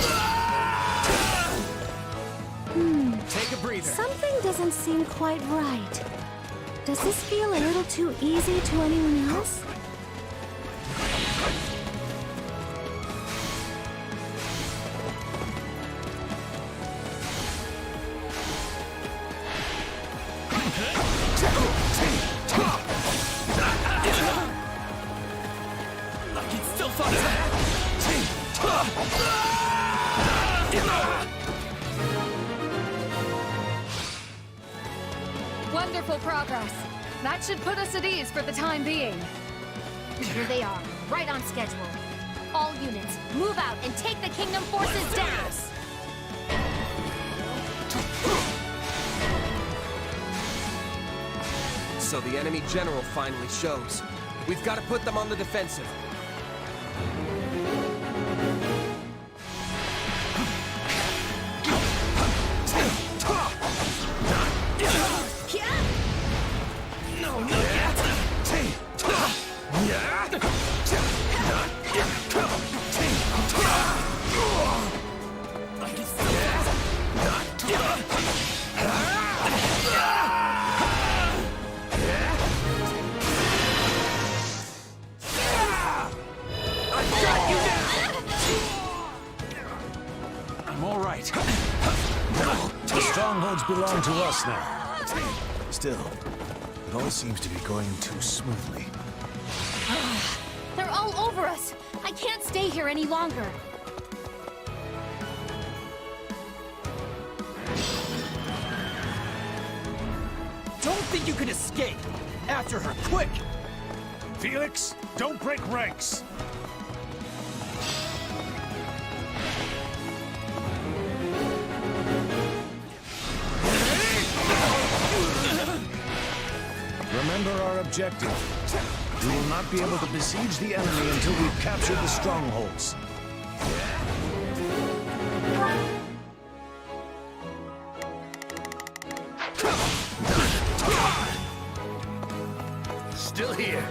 Take a breather. Something doesn't seem quite right. Does this feel a little too easy to anyone else? Wonderful progress. That should put us at ease for the time being. Here they are, right on schedule. All units, move out and take the Kingdom forces down! So the enemy general finally shows. We've got to put them on the defensive. I'm all right. The strongholds belong to us now. Still, it all seems to be going too smoothly. They're all over us! I can't stay here any longer! Don't think you can escape! After her, quick! Felix, don't break ranks! Remember our objective. We will not be able to besiege the enemy until we've captured the strongholds. Still here.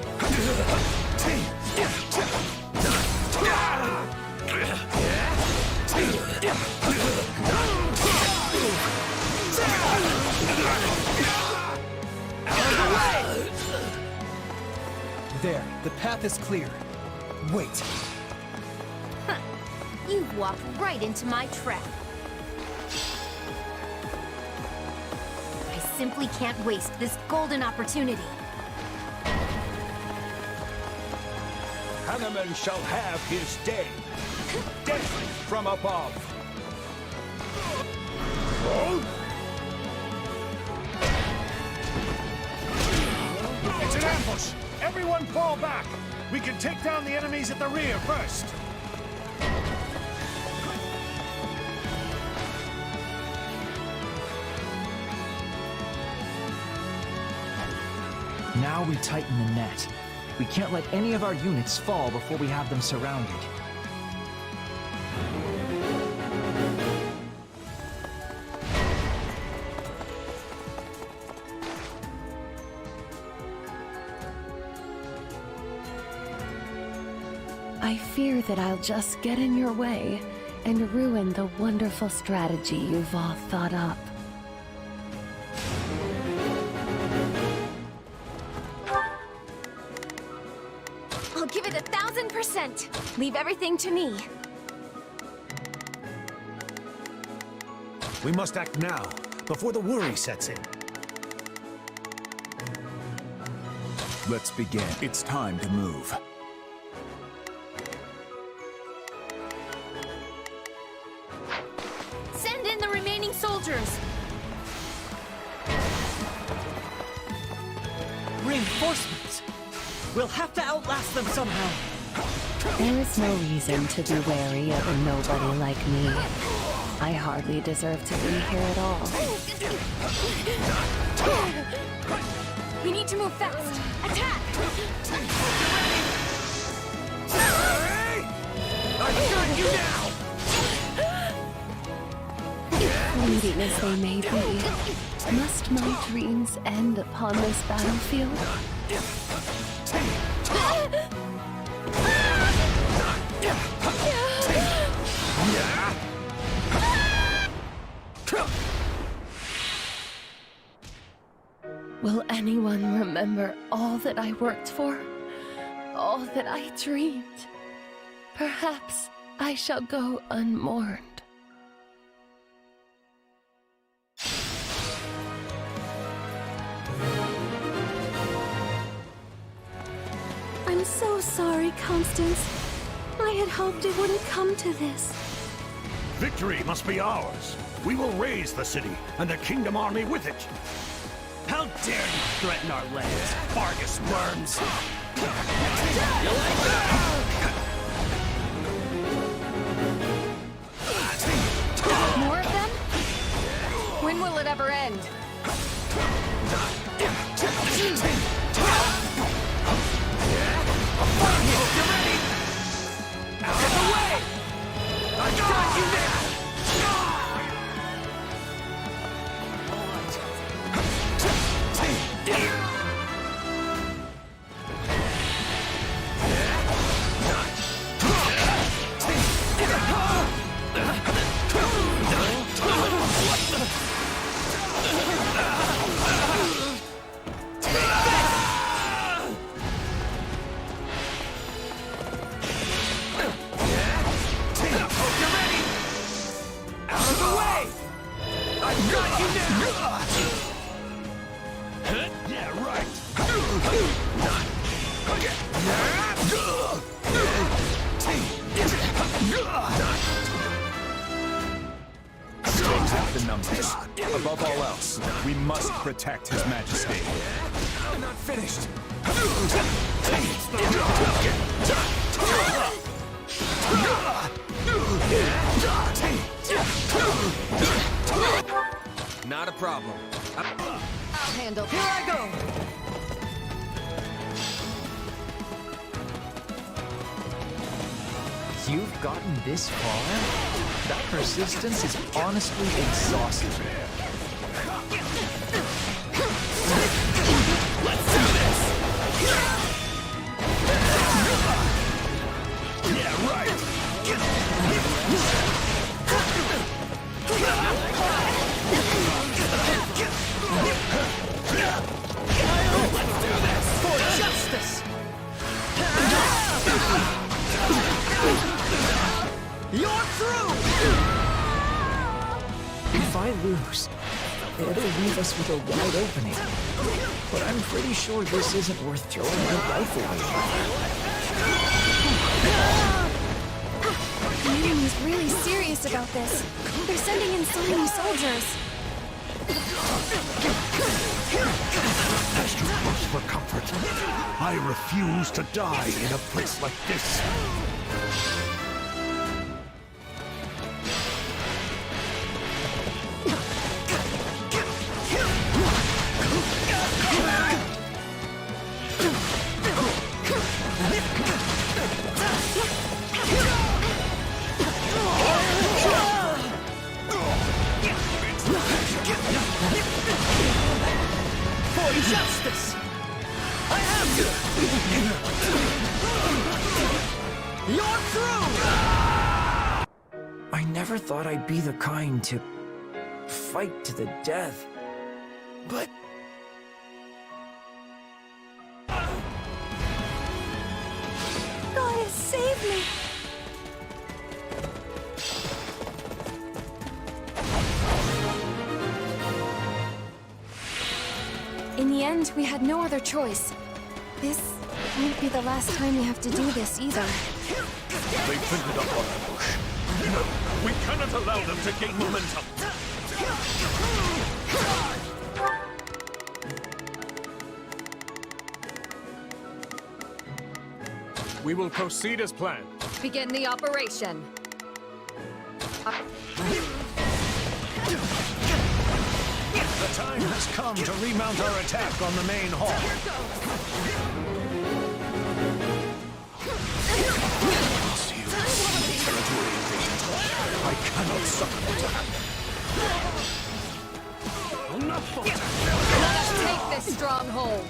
There, the path is clear. Wait. Huh. You've walked right into my trap. I simply can't waste this golden opportunity. Hanuman shall have his day. Death from above. It's an ambush! Everyone fall back! We can take down the enemies at the rear first! Now we tighten the net. We can't let any of our units fall before we have them surrounded. I fear that I'll just get in your way and ruin the wonderful strategy you've all thought up. I'll give it 1000%. Leave everything to me. We must act now, before the worry sets in. Let's begin. It's time to move. Send in the remaining soldiers! Reinforcements! We'll have to outlast them somehow. There is no reason to be wary of a nobody like me. I hardly deserve to be here at all. We need to move fast. Attack! I've got you now! Fleeting as they may be, must my dreams end upon this battlefield? Will anyone remember all that I worked for? All that I dreamed? Perhaps I shall go unmourned. I'm so sorry, Constance. I had hoped it wouldn't come to this. Victory must be ours. We will raise the city, and the Kingdom army with it. How dare you threaten our lands, Fargus worms! You like that? More of them? When will it ever end? Out of the way! I got you now! The numbers. Above all else, we must protect His Majesty. I'm not finished. Not a problem. I'll handle. Here I go! You've gotten this far? That persistence is honestly exhausting. Let's do this! Yeah, right! Let's do this! For justice! You're through! If I lose, it'll leave us with a wide opening. But I'm pretty sure this isn't worth throwing your life away. The enemy's really serious about this. They're sending in so many soldiers. That's too close for comfort. I refuse to die in a place like this. For justice! I have to! You're through! I never thought I'd be the kind to fight to the death. But God, save me! In the end, we had no other choice. This won't be the last time we have to do this either. They printed up on ambush. No, we cannot allow them to gain momentum. We will proceed as planned. Begin the operation. The time has come to remount our attack on the main hall. I cannot suffer it to happen. Let us take this stronghold.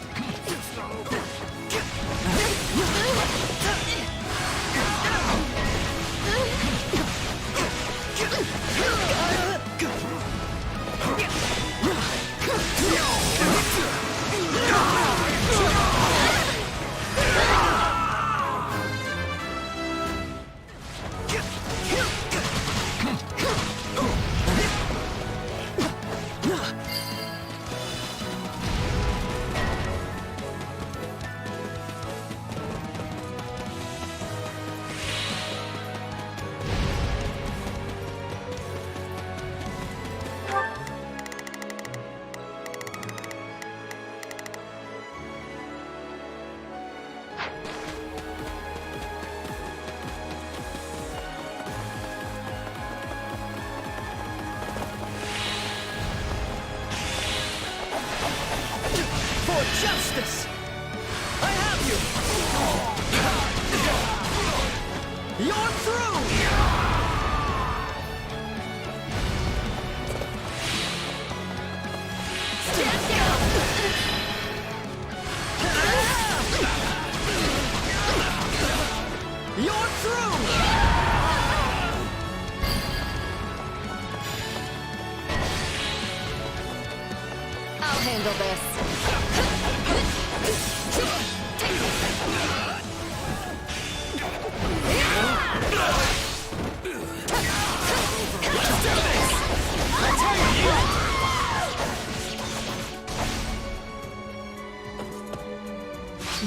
I'll handle this.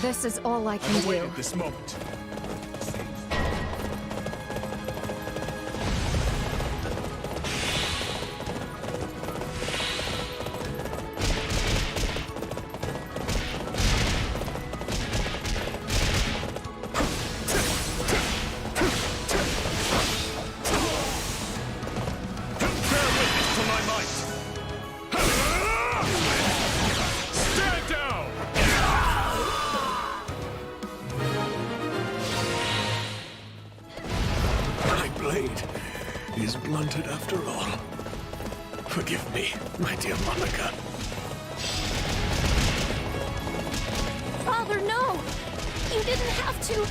This is all I can do. Awaited this moment. Is blunted after all. Forgive me, my dear Monica. Father, no! You didn't have to!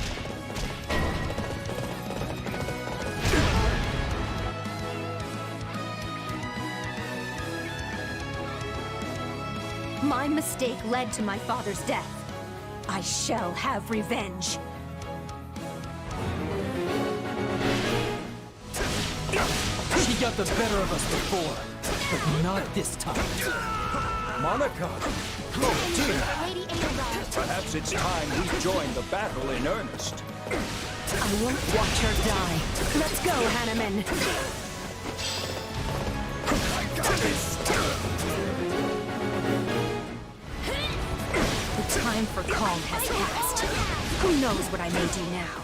My mistake led to my father's death. I shall have revenge. She got the better of us before, but not this time. Monica! Oh dear! Perhaps it's time we join the battle in earnest. I won't watch her die. Let's go, Hanneman. The time for calm has passed. Who knows what I may do now?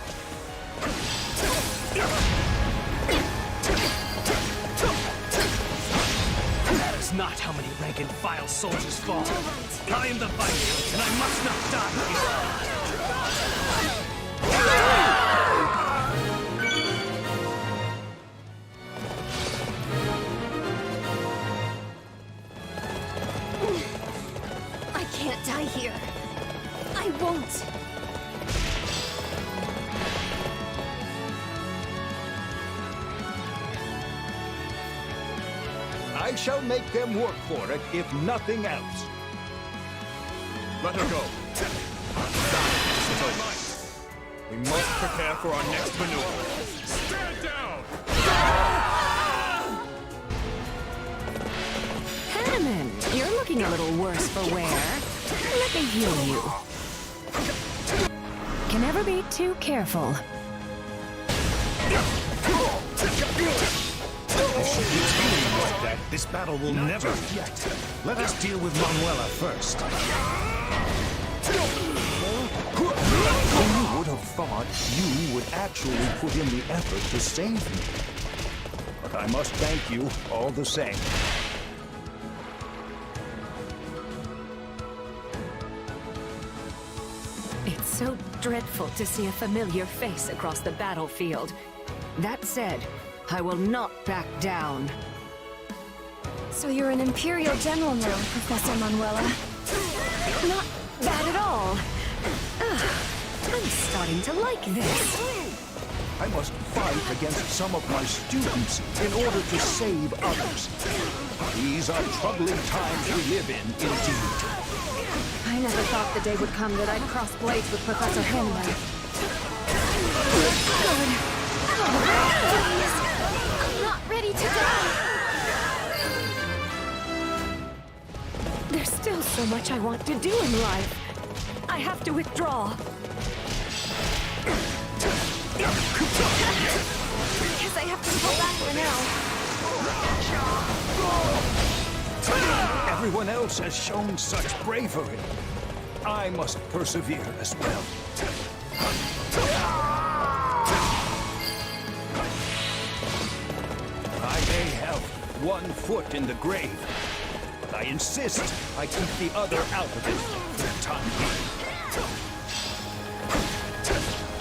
That is not how many rank-and-file soldiers fall. I am the fight, and I must not die I can't die here. I won't. I shall make them work for it, if nothing else. Let her go. We must prepare for our next maneuver. Stand down! Hanneman, you're looking a little worse for wear. Let me heal you. Can never be too careful. If she keeps healing like that, this battle will never yet. Let us deal with Manuela first. Who would have thought you would actually put in the effort to save me? But I must thank you all the same. It's so dreadful to see a familiar face across the battlefield. That said, I will not back down. So you're an Imperial General now, Professor Manuela. Not bad at all. I'm starting to like this. I must fight against some of my students in order to save others. These are troubling times we live in, indeed. I never thought the day would come that I'd cross blades with Professor Hanneman. I'm not ready to die! There's still so much I want to do in life. I have to withdraw. Guess I have to pull back for now. Everyone else has shown such bravery. I must persevere as well. I may have one foot in the grave, but I insist I keep the other out of it for the time being.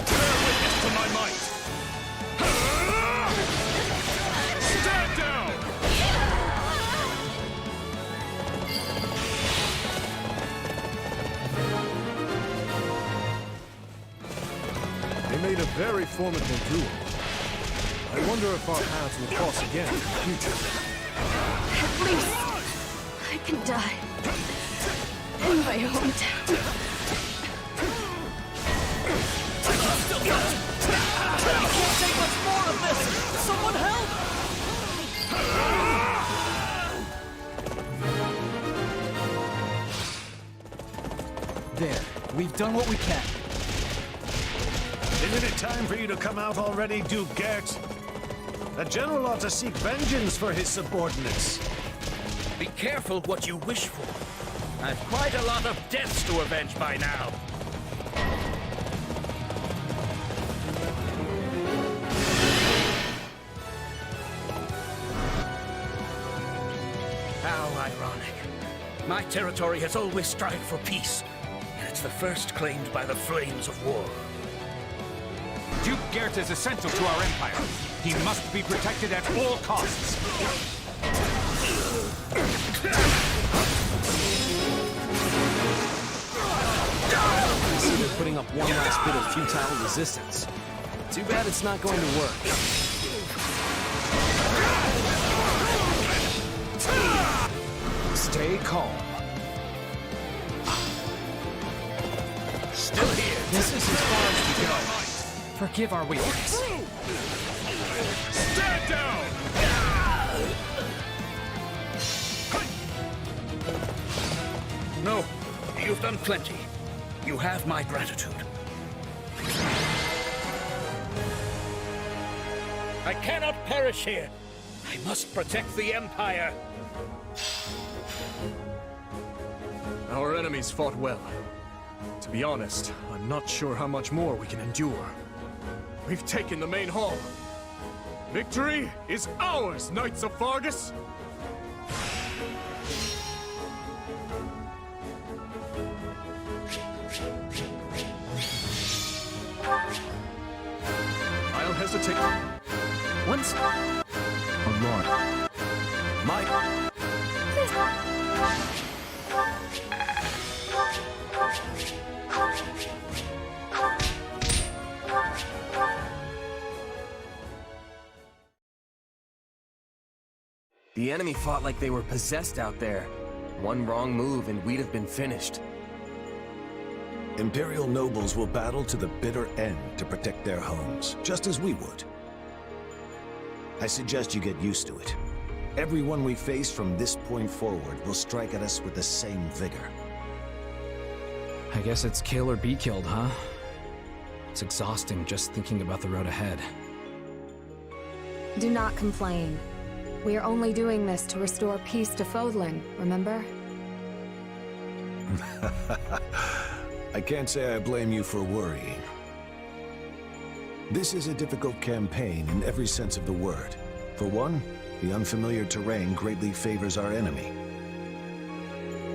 Bear witness to my might! Stand down! They made a very formidable duo. I wonder if our paths will cross again in the future. At least I can die in my hometown. I can't take much more of this! Someone help! There. We've done what we can. Isn't it time for you to come out already, Duke Gert? The general ought to seek vengeance for his subordinates. Be careful what you wish for. I've quite a lot of deaths to avenge by now. How ironic. My territory has always strived for peace, and it's the first claimed by the flames of war. Duke Gert is essential to our empire. He must be protected at all costs. I see they're putting up one last bit of futile resistance. Too bad it's not going to work. Stay calm. Still here. This is as far as we go. Forgive our weakness. Stand down! No, you've done plenty. You have my gratitude. I cannot perish here. I must protect the Empire. Our enemies fought well. To be honest, I'm not sure how much more we can endure. We've taken the main hall. Victory is ours, Knights of Fargus! I'll hesitate. Once... Oh, Lord. Mike! The enemy fought like they were possessed out there. One wrong move and we'd have been finished. Imperial nobles will battle to the bitter end to protect their homes, just as we would. I suggest you get used to it. Everyone we face from this point forward will strike at us with the same vigor. I guess it's kill or be killed, huh? It's exhausting just thinking about the road ahead. Do not complain. We are only doing this to restore peace to Fodlan, remember? I can't say I blame you for worrying. This is a difficult campaign in every sense of the word. For one, the unfamiliar terrain greatly favors our enemy.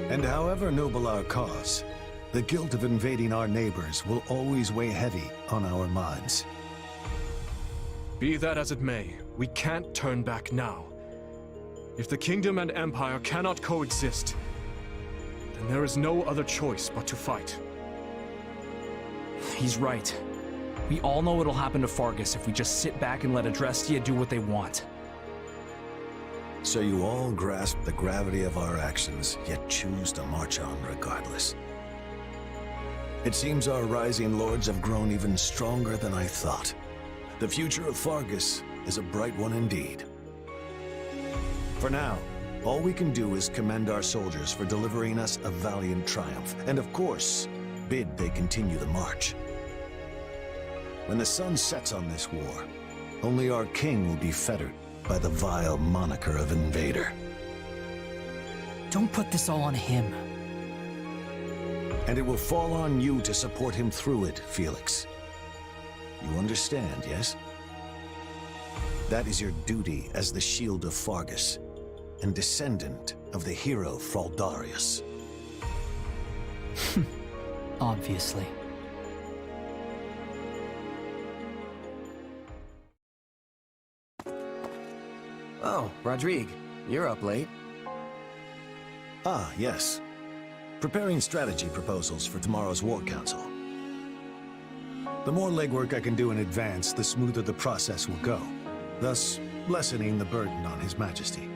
And however noble our cause, the guilt of invading our neighbors will always weigh heavy on our minds. Be that as it may, we can't turn back now. If the kingdom and empire cannot coexist, then there is no other choice but to fight. He's right. We all know what'll happen to Fargus if we just sit back and let Adrestia do what they want. So you all grasp the gravity of our actions, yet choose to march on regardless. It seems our rising lords have grown even stronger than I thought. The future of Fargus is a bright one indeed. For now, all we can do is commend our soldiers for delivering us a valiant triumph, and of course, bid they continue the march. When the sun sets on this war, only our king will be fettered by the vile moniker of invader. Don't put this all on him. And it will fall on you to support him through it, Felix. You understand, yes? That is your duty as the Shield of Fargus, and descendant of the hero Fraldarius. Obviously. Oh, Rodrigue, you're up late. Ah, yes. Preparing strategy proposals for tomorrow's War Council. The more legwork I can do in advance, the smoother the process will go, thus lessening the burden on His Majesty.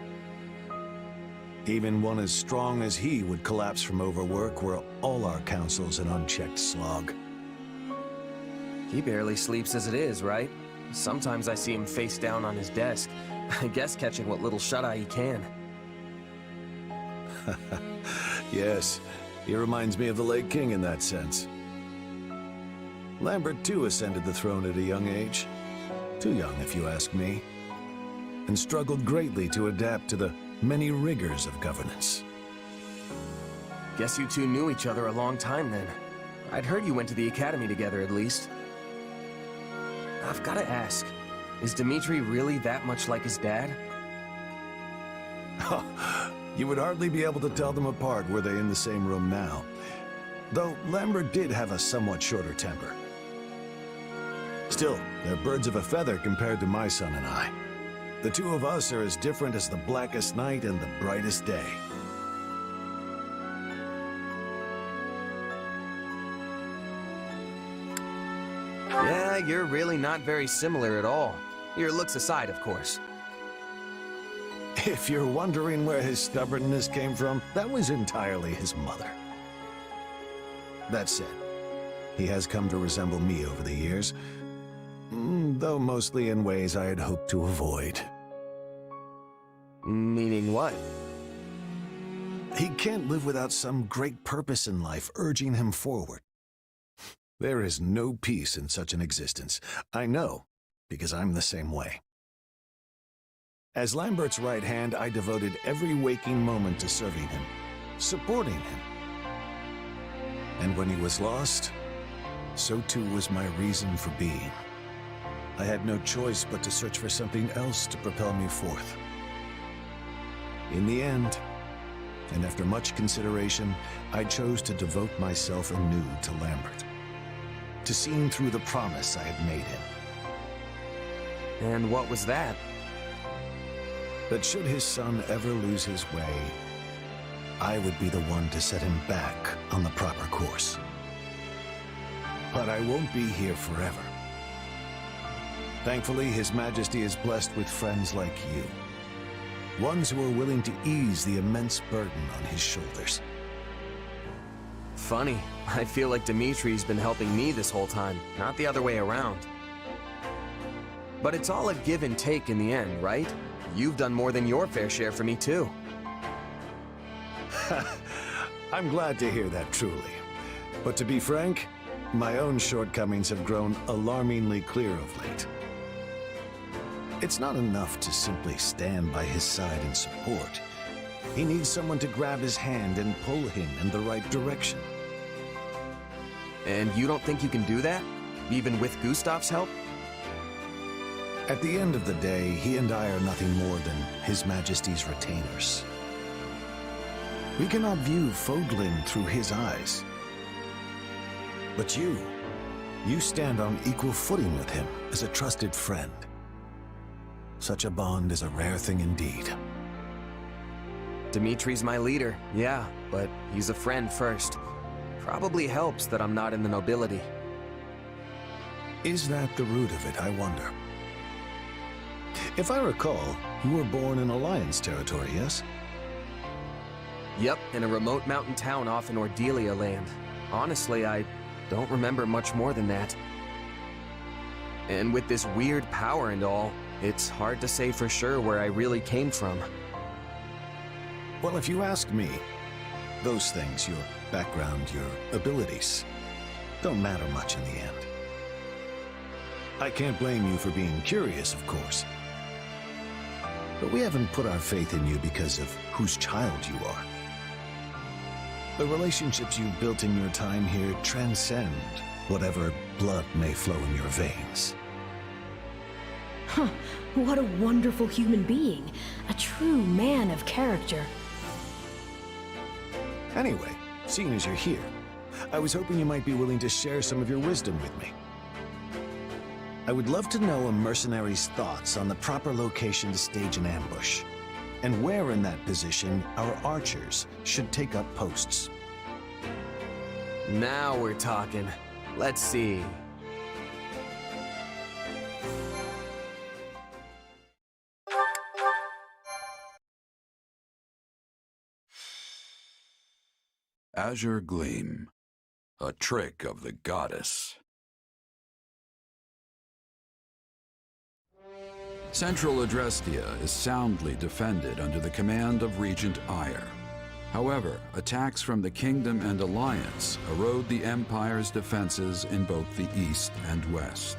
Even one as strong as he would collapse from overwork were all our council's an unchecked slog. He barely sleeps as it is, right? Sometimes I see him face down on his desk. I guess catching what little shut-eye he can. Yes, he reminds me of the late king in that sense. Lambert too ascended the throne at a young age. Too young, if you ask me. And struggled greatly to adapt to the many rigors of governance. Guess you two knew each other a long time then. I'd heard you went to the academy together at least. I've gotta ask, is Dimitri really that much like his dad? You would hardly be able to tell them apart were they in the same room now. Though Lambert did have a somewhat shorter temper. Still, they're birds of a feather compared to my son and I. The two of us are as different as the blackest night and the brightest day. Yeah, you're really not very similar at all. Your looks aside, of course. If you're wondering where his stubbornness came from, that was entirely his mother. That said, he has come to resemble me over the years, though mostly in ways I had hoped to avoid. Meaning what? He can't live without some great purpose in life urging him forward. There is no peace in such an existence. I know, because I'm the same way. As Lambert's right hand, I devoted every waking moment to serving him, supporting him. And when he was lost, so too was my reason for being. I had no choice but to search for something else to propel me forth. In the end, and after much consideration, I chose to devote myself anew to Lambert, to seeing through the promise I had made him. And what was that? That should his son ever lose his way, I would be the one to set him back on the proper course. But I won't be here forever. Thankfully, His Majesty is blessed with friends like you. Ones who are willing to ease the immense burden on his shoulders. Funny, I feel like Dimitri's been helping me this whole time, not the other way around. But it's all a give and take in the end, right? You've done more than your fair share for me, too. I'm glad to hear that, truly. But to be frank, my own shortcomings have grown alarmingly clear of late. It's not enough to simply stand by his side and support. He needs someone to grab his hand and pull him in the right direction. And you don't think you can do that? Even with Gustav's help? At the end of the day, he and I are nothing more than His Majesty's retainers. We cannot view Fodlin through his eyes. But you stand on equal footing with him as a trusted friend. Such a bond is a rare thing indeed. Dimitri's my leader, yeah, but he's a friend first. Probably helps that I'm not in the nobility. Is that the root of it, I wonder? If I recall, you were born in Alliance territory, yes? Yep, in a remote mountain town off in Ordelia land. Honestly, I don't remember much more than that. And with this weird power and all, it's hard to say for sure where I really came from. Well, if you ask me, those things, your background, your abilities, don't matter much in the end. I can't blame you for being curious, of course. But we haven't put our faith in you because of whose child you are. The relationships you've built in your time here transcend whatever blood may flow in your veins. Huh, what a wonderful human being. A true man of character. Anyway, seeing as you're here, I was hoping you might be willing to share some of your wisdom with me. I would love to know a mercenary's thoughts on the proper location to stage an ambush, and where in that position our archers should take up posts. Now we're talking. Let's see. Azure Gleam. A trick of the goddess. Central Adrestia is soundly defended under the command of Regent Ire. However, attacks from the Kingdom and Alliance erode the Empire's defenses in both the east and west.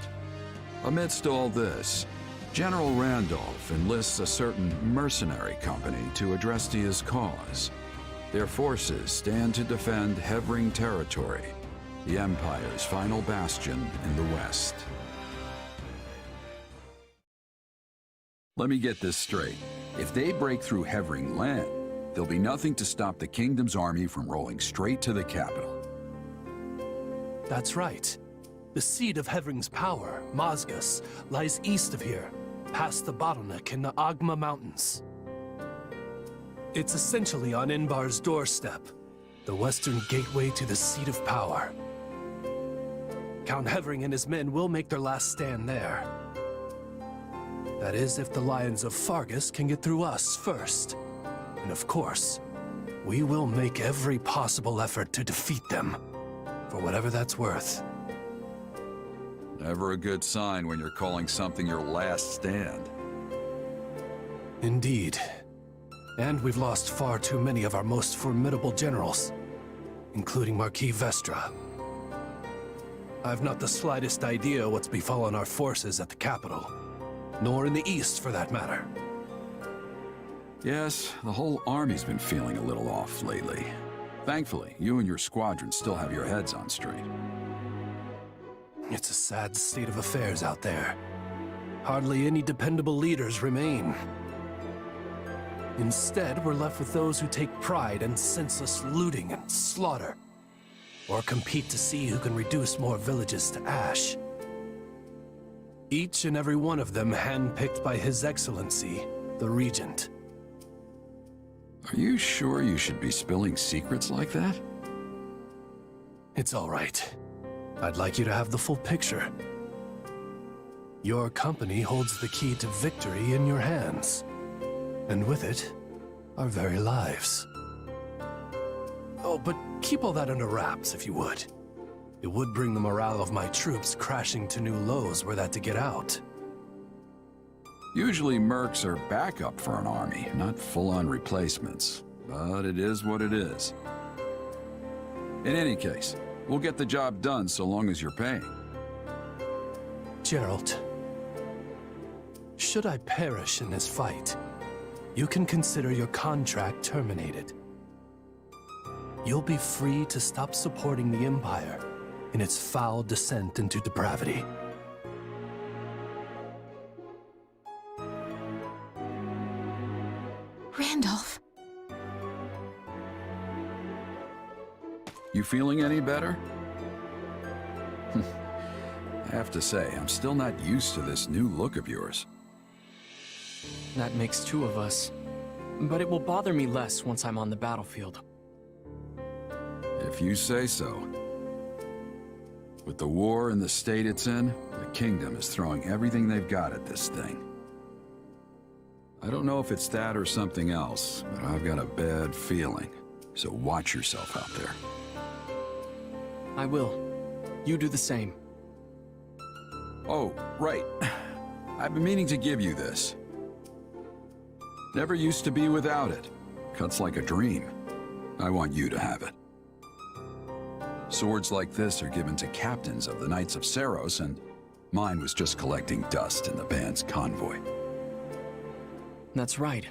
Amidst all this, General Randolph enlists a certain mercenary company to Adrestia's cause. Their forces stand to defend Hevring territory, the Empire's final bastion in the west. Let me get this straight. If they break through Hevring land, there'll be nothing to stop the Kingdom's army from rolling straight to the capital. That's right. The seat of Hevring's power, Mazgus, lies east of here, past the bottleneck in the Agma Mountains. It's essentially on Inbar's doorstep, the western gateway to the seat of power. Count Hevring and his men will make their last stand there. That is, if the Lions of Fargus can get through us first. And of course, we will make every possible effort to defeat them, for whatever that's worth. Never a good sign when you're calling something your last stand. Indeed. And we've lost far too many of our most formidable generals, including Marquis Vestra. I've not the slightest idea what's befallen our forces at the capital, nor in the east for that matter. Yes, the whole army's been feeling a little off lately. Thankfully, you and your squadron still have your heads on straight. It's a sad state of affairs out there. Hardly any dependable leaders remain. Instead, we're left with those who take pride in senseless looting and slaughter, or compete to see who can reduce more villages to ash. Each and every one of them handpicked by His Excellency, the Regent. Are you sure you should be spilling secrets like that? It's all right. I'd like you to have the full picture. Your company holds the key to victory in your hands. And with it, our very lives. Oh, but keep all that under wraps, if you would. It would bring the morale of my troops crashing to new lows were that to get out. Usually mercs are backup for an army, not full-on replacements. But it is what it is. In any case, we'll get the job done so long as you're paying. Geralt, should I perish in this fight, you can consider your contract terminated. You'll be free to stop supporting the Empire in its foul descent into depravity. Randolph. You feeling any better? I have to say, I'm still not used to this new look of yours. That makes two of us. But it will bother me less once I'm on the battlefield. If you say so. With the war and the state it's in, the Kingdom is throwing everything they've got at this thing. I don't know if it's that or something else, but I've got a bad feeling. So watch yourself out there. I will. You do the same. Oh, right. I've been meaning to give you this. Never used to be without it. Cuts like a dream. I want you to have it. Swords like this are given to captains of the Knights of Saros, and mine was just collecting dust in the band's convoy. That's right.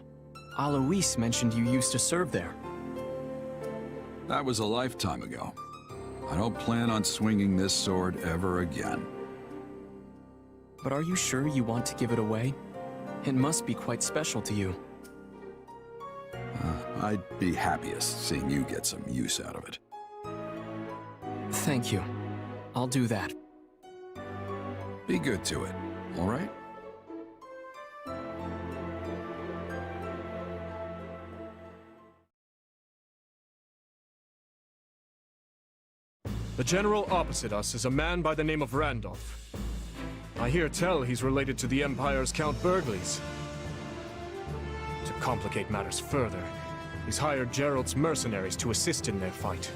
Alois mentioned you used to serve there. That was a lifetime ago. I don't plan on swinging this sword ever again. But are you sure you want to give it away? It must be quite special to you. I'd be happiest seeing you get some use out of it. Thank you. I'll do that. Be good to it, all right? The general opposite us is a man by the name of Randolph. I hear tell he's related to the Empire's Count Burgleys. To complicate matters further, He's hired Gerald's mercenaries to assist in their fight.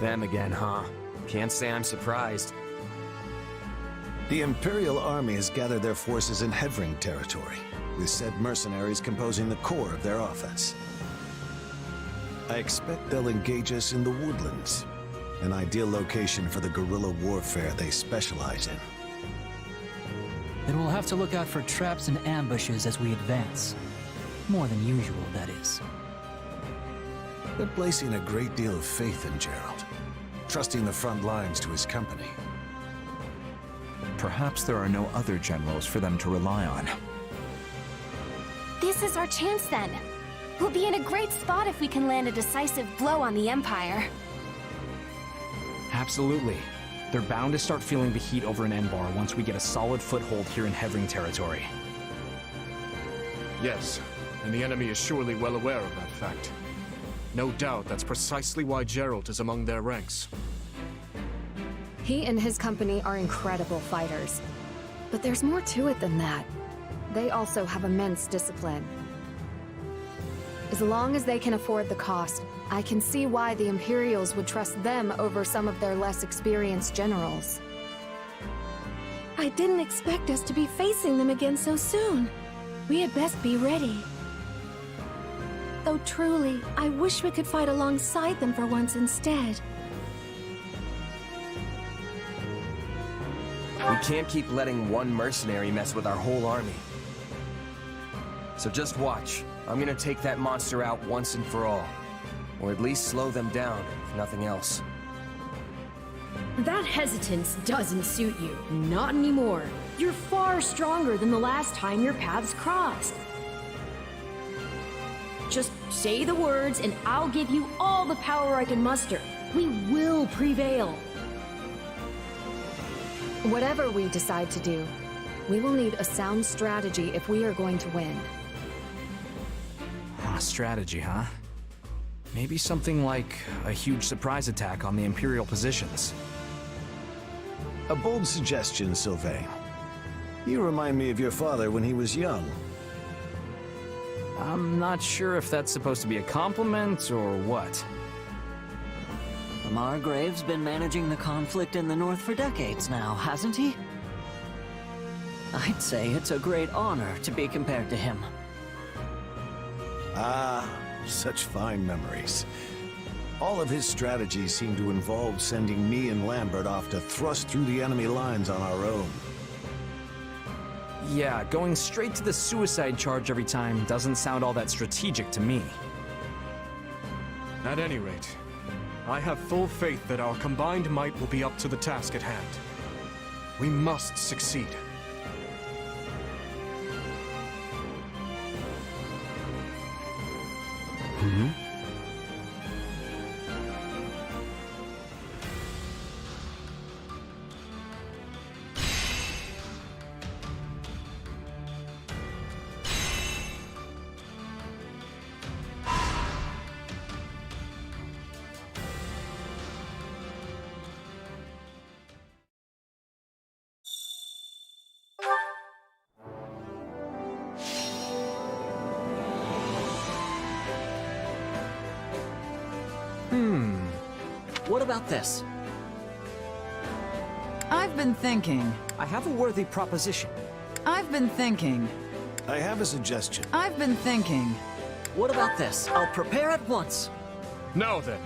Them again, huh? Can't say I'm surprised. The Imperial Army has gathered their forces in Hevring territory, with said mercenaries composing the core of their offense. I expect they'll engage us in the woodlands, an ideal location for the guerrilla warfare they specialize in. Then we'll have to look out for traps and ambushes as we advance. More than usual, that is. They're placing a great deal of faith in Gerald, trusting the front lines to his company. Perhaps there are no other generals for them to rely on. This is our chance then. We'll be in a great spot if we can land a decisive blow on the Empire. Absolutely. They're bound to start feeling the heat over in Enbar once we get a solid foothold here in Hevring territory. Yes, and the enemy is surely well aware of that fact. No doubt that's precisely why Gerald is among their ranks. He and his company are incredible fighters. But there's more to it than that. They also have immense discipline. As long as they can afford the cost, I can see why the Imperials would trust them over some of their less experienced generals. I didn't expect us to be facing them again so soon. We had best be ready. Though truly, I wish we could fight alongside them for once instead. We can't keep letting one mercenary mess with our whole army. So just watch. I'm gonna take that monster out once and for all. Or at least slow them down, if nothing else. That hesitance doesn't suit you. Not anymore. You're far stronger than the last time your paths crossed. Just say the words and I'll give you all the power I can muster. We will prevail. Whatever we decide to do, we will need a sound strategy if we are going to win. Strategy, huh? Maybe something like a huge surprise attack on the Imperial positions. A bold suggestion, Sylvain. You remind me of your father when he was young. I'm not sure if that's supposed to be a compliment or what. The Margrave's been managing the conflict in the North for decades now, hasn't he? I'd say it's a great honor to be compared to him. Ah, such fine memories. All of his strategies seem to involve sending me and Lambert off to thrust through the enemy lines on our own. Yeah, going straight to the suicide charge every time doesn't sound all that strategic to me. At any rate, I have full faith that our combined might will be up to the task at hand. We must succeed. What about this? I've been thinking. I have a worthy proposition. I've been thinking. I have a suggestion. I've been thinking. What about this? I'll prepare at once. Now then.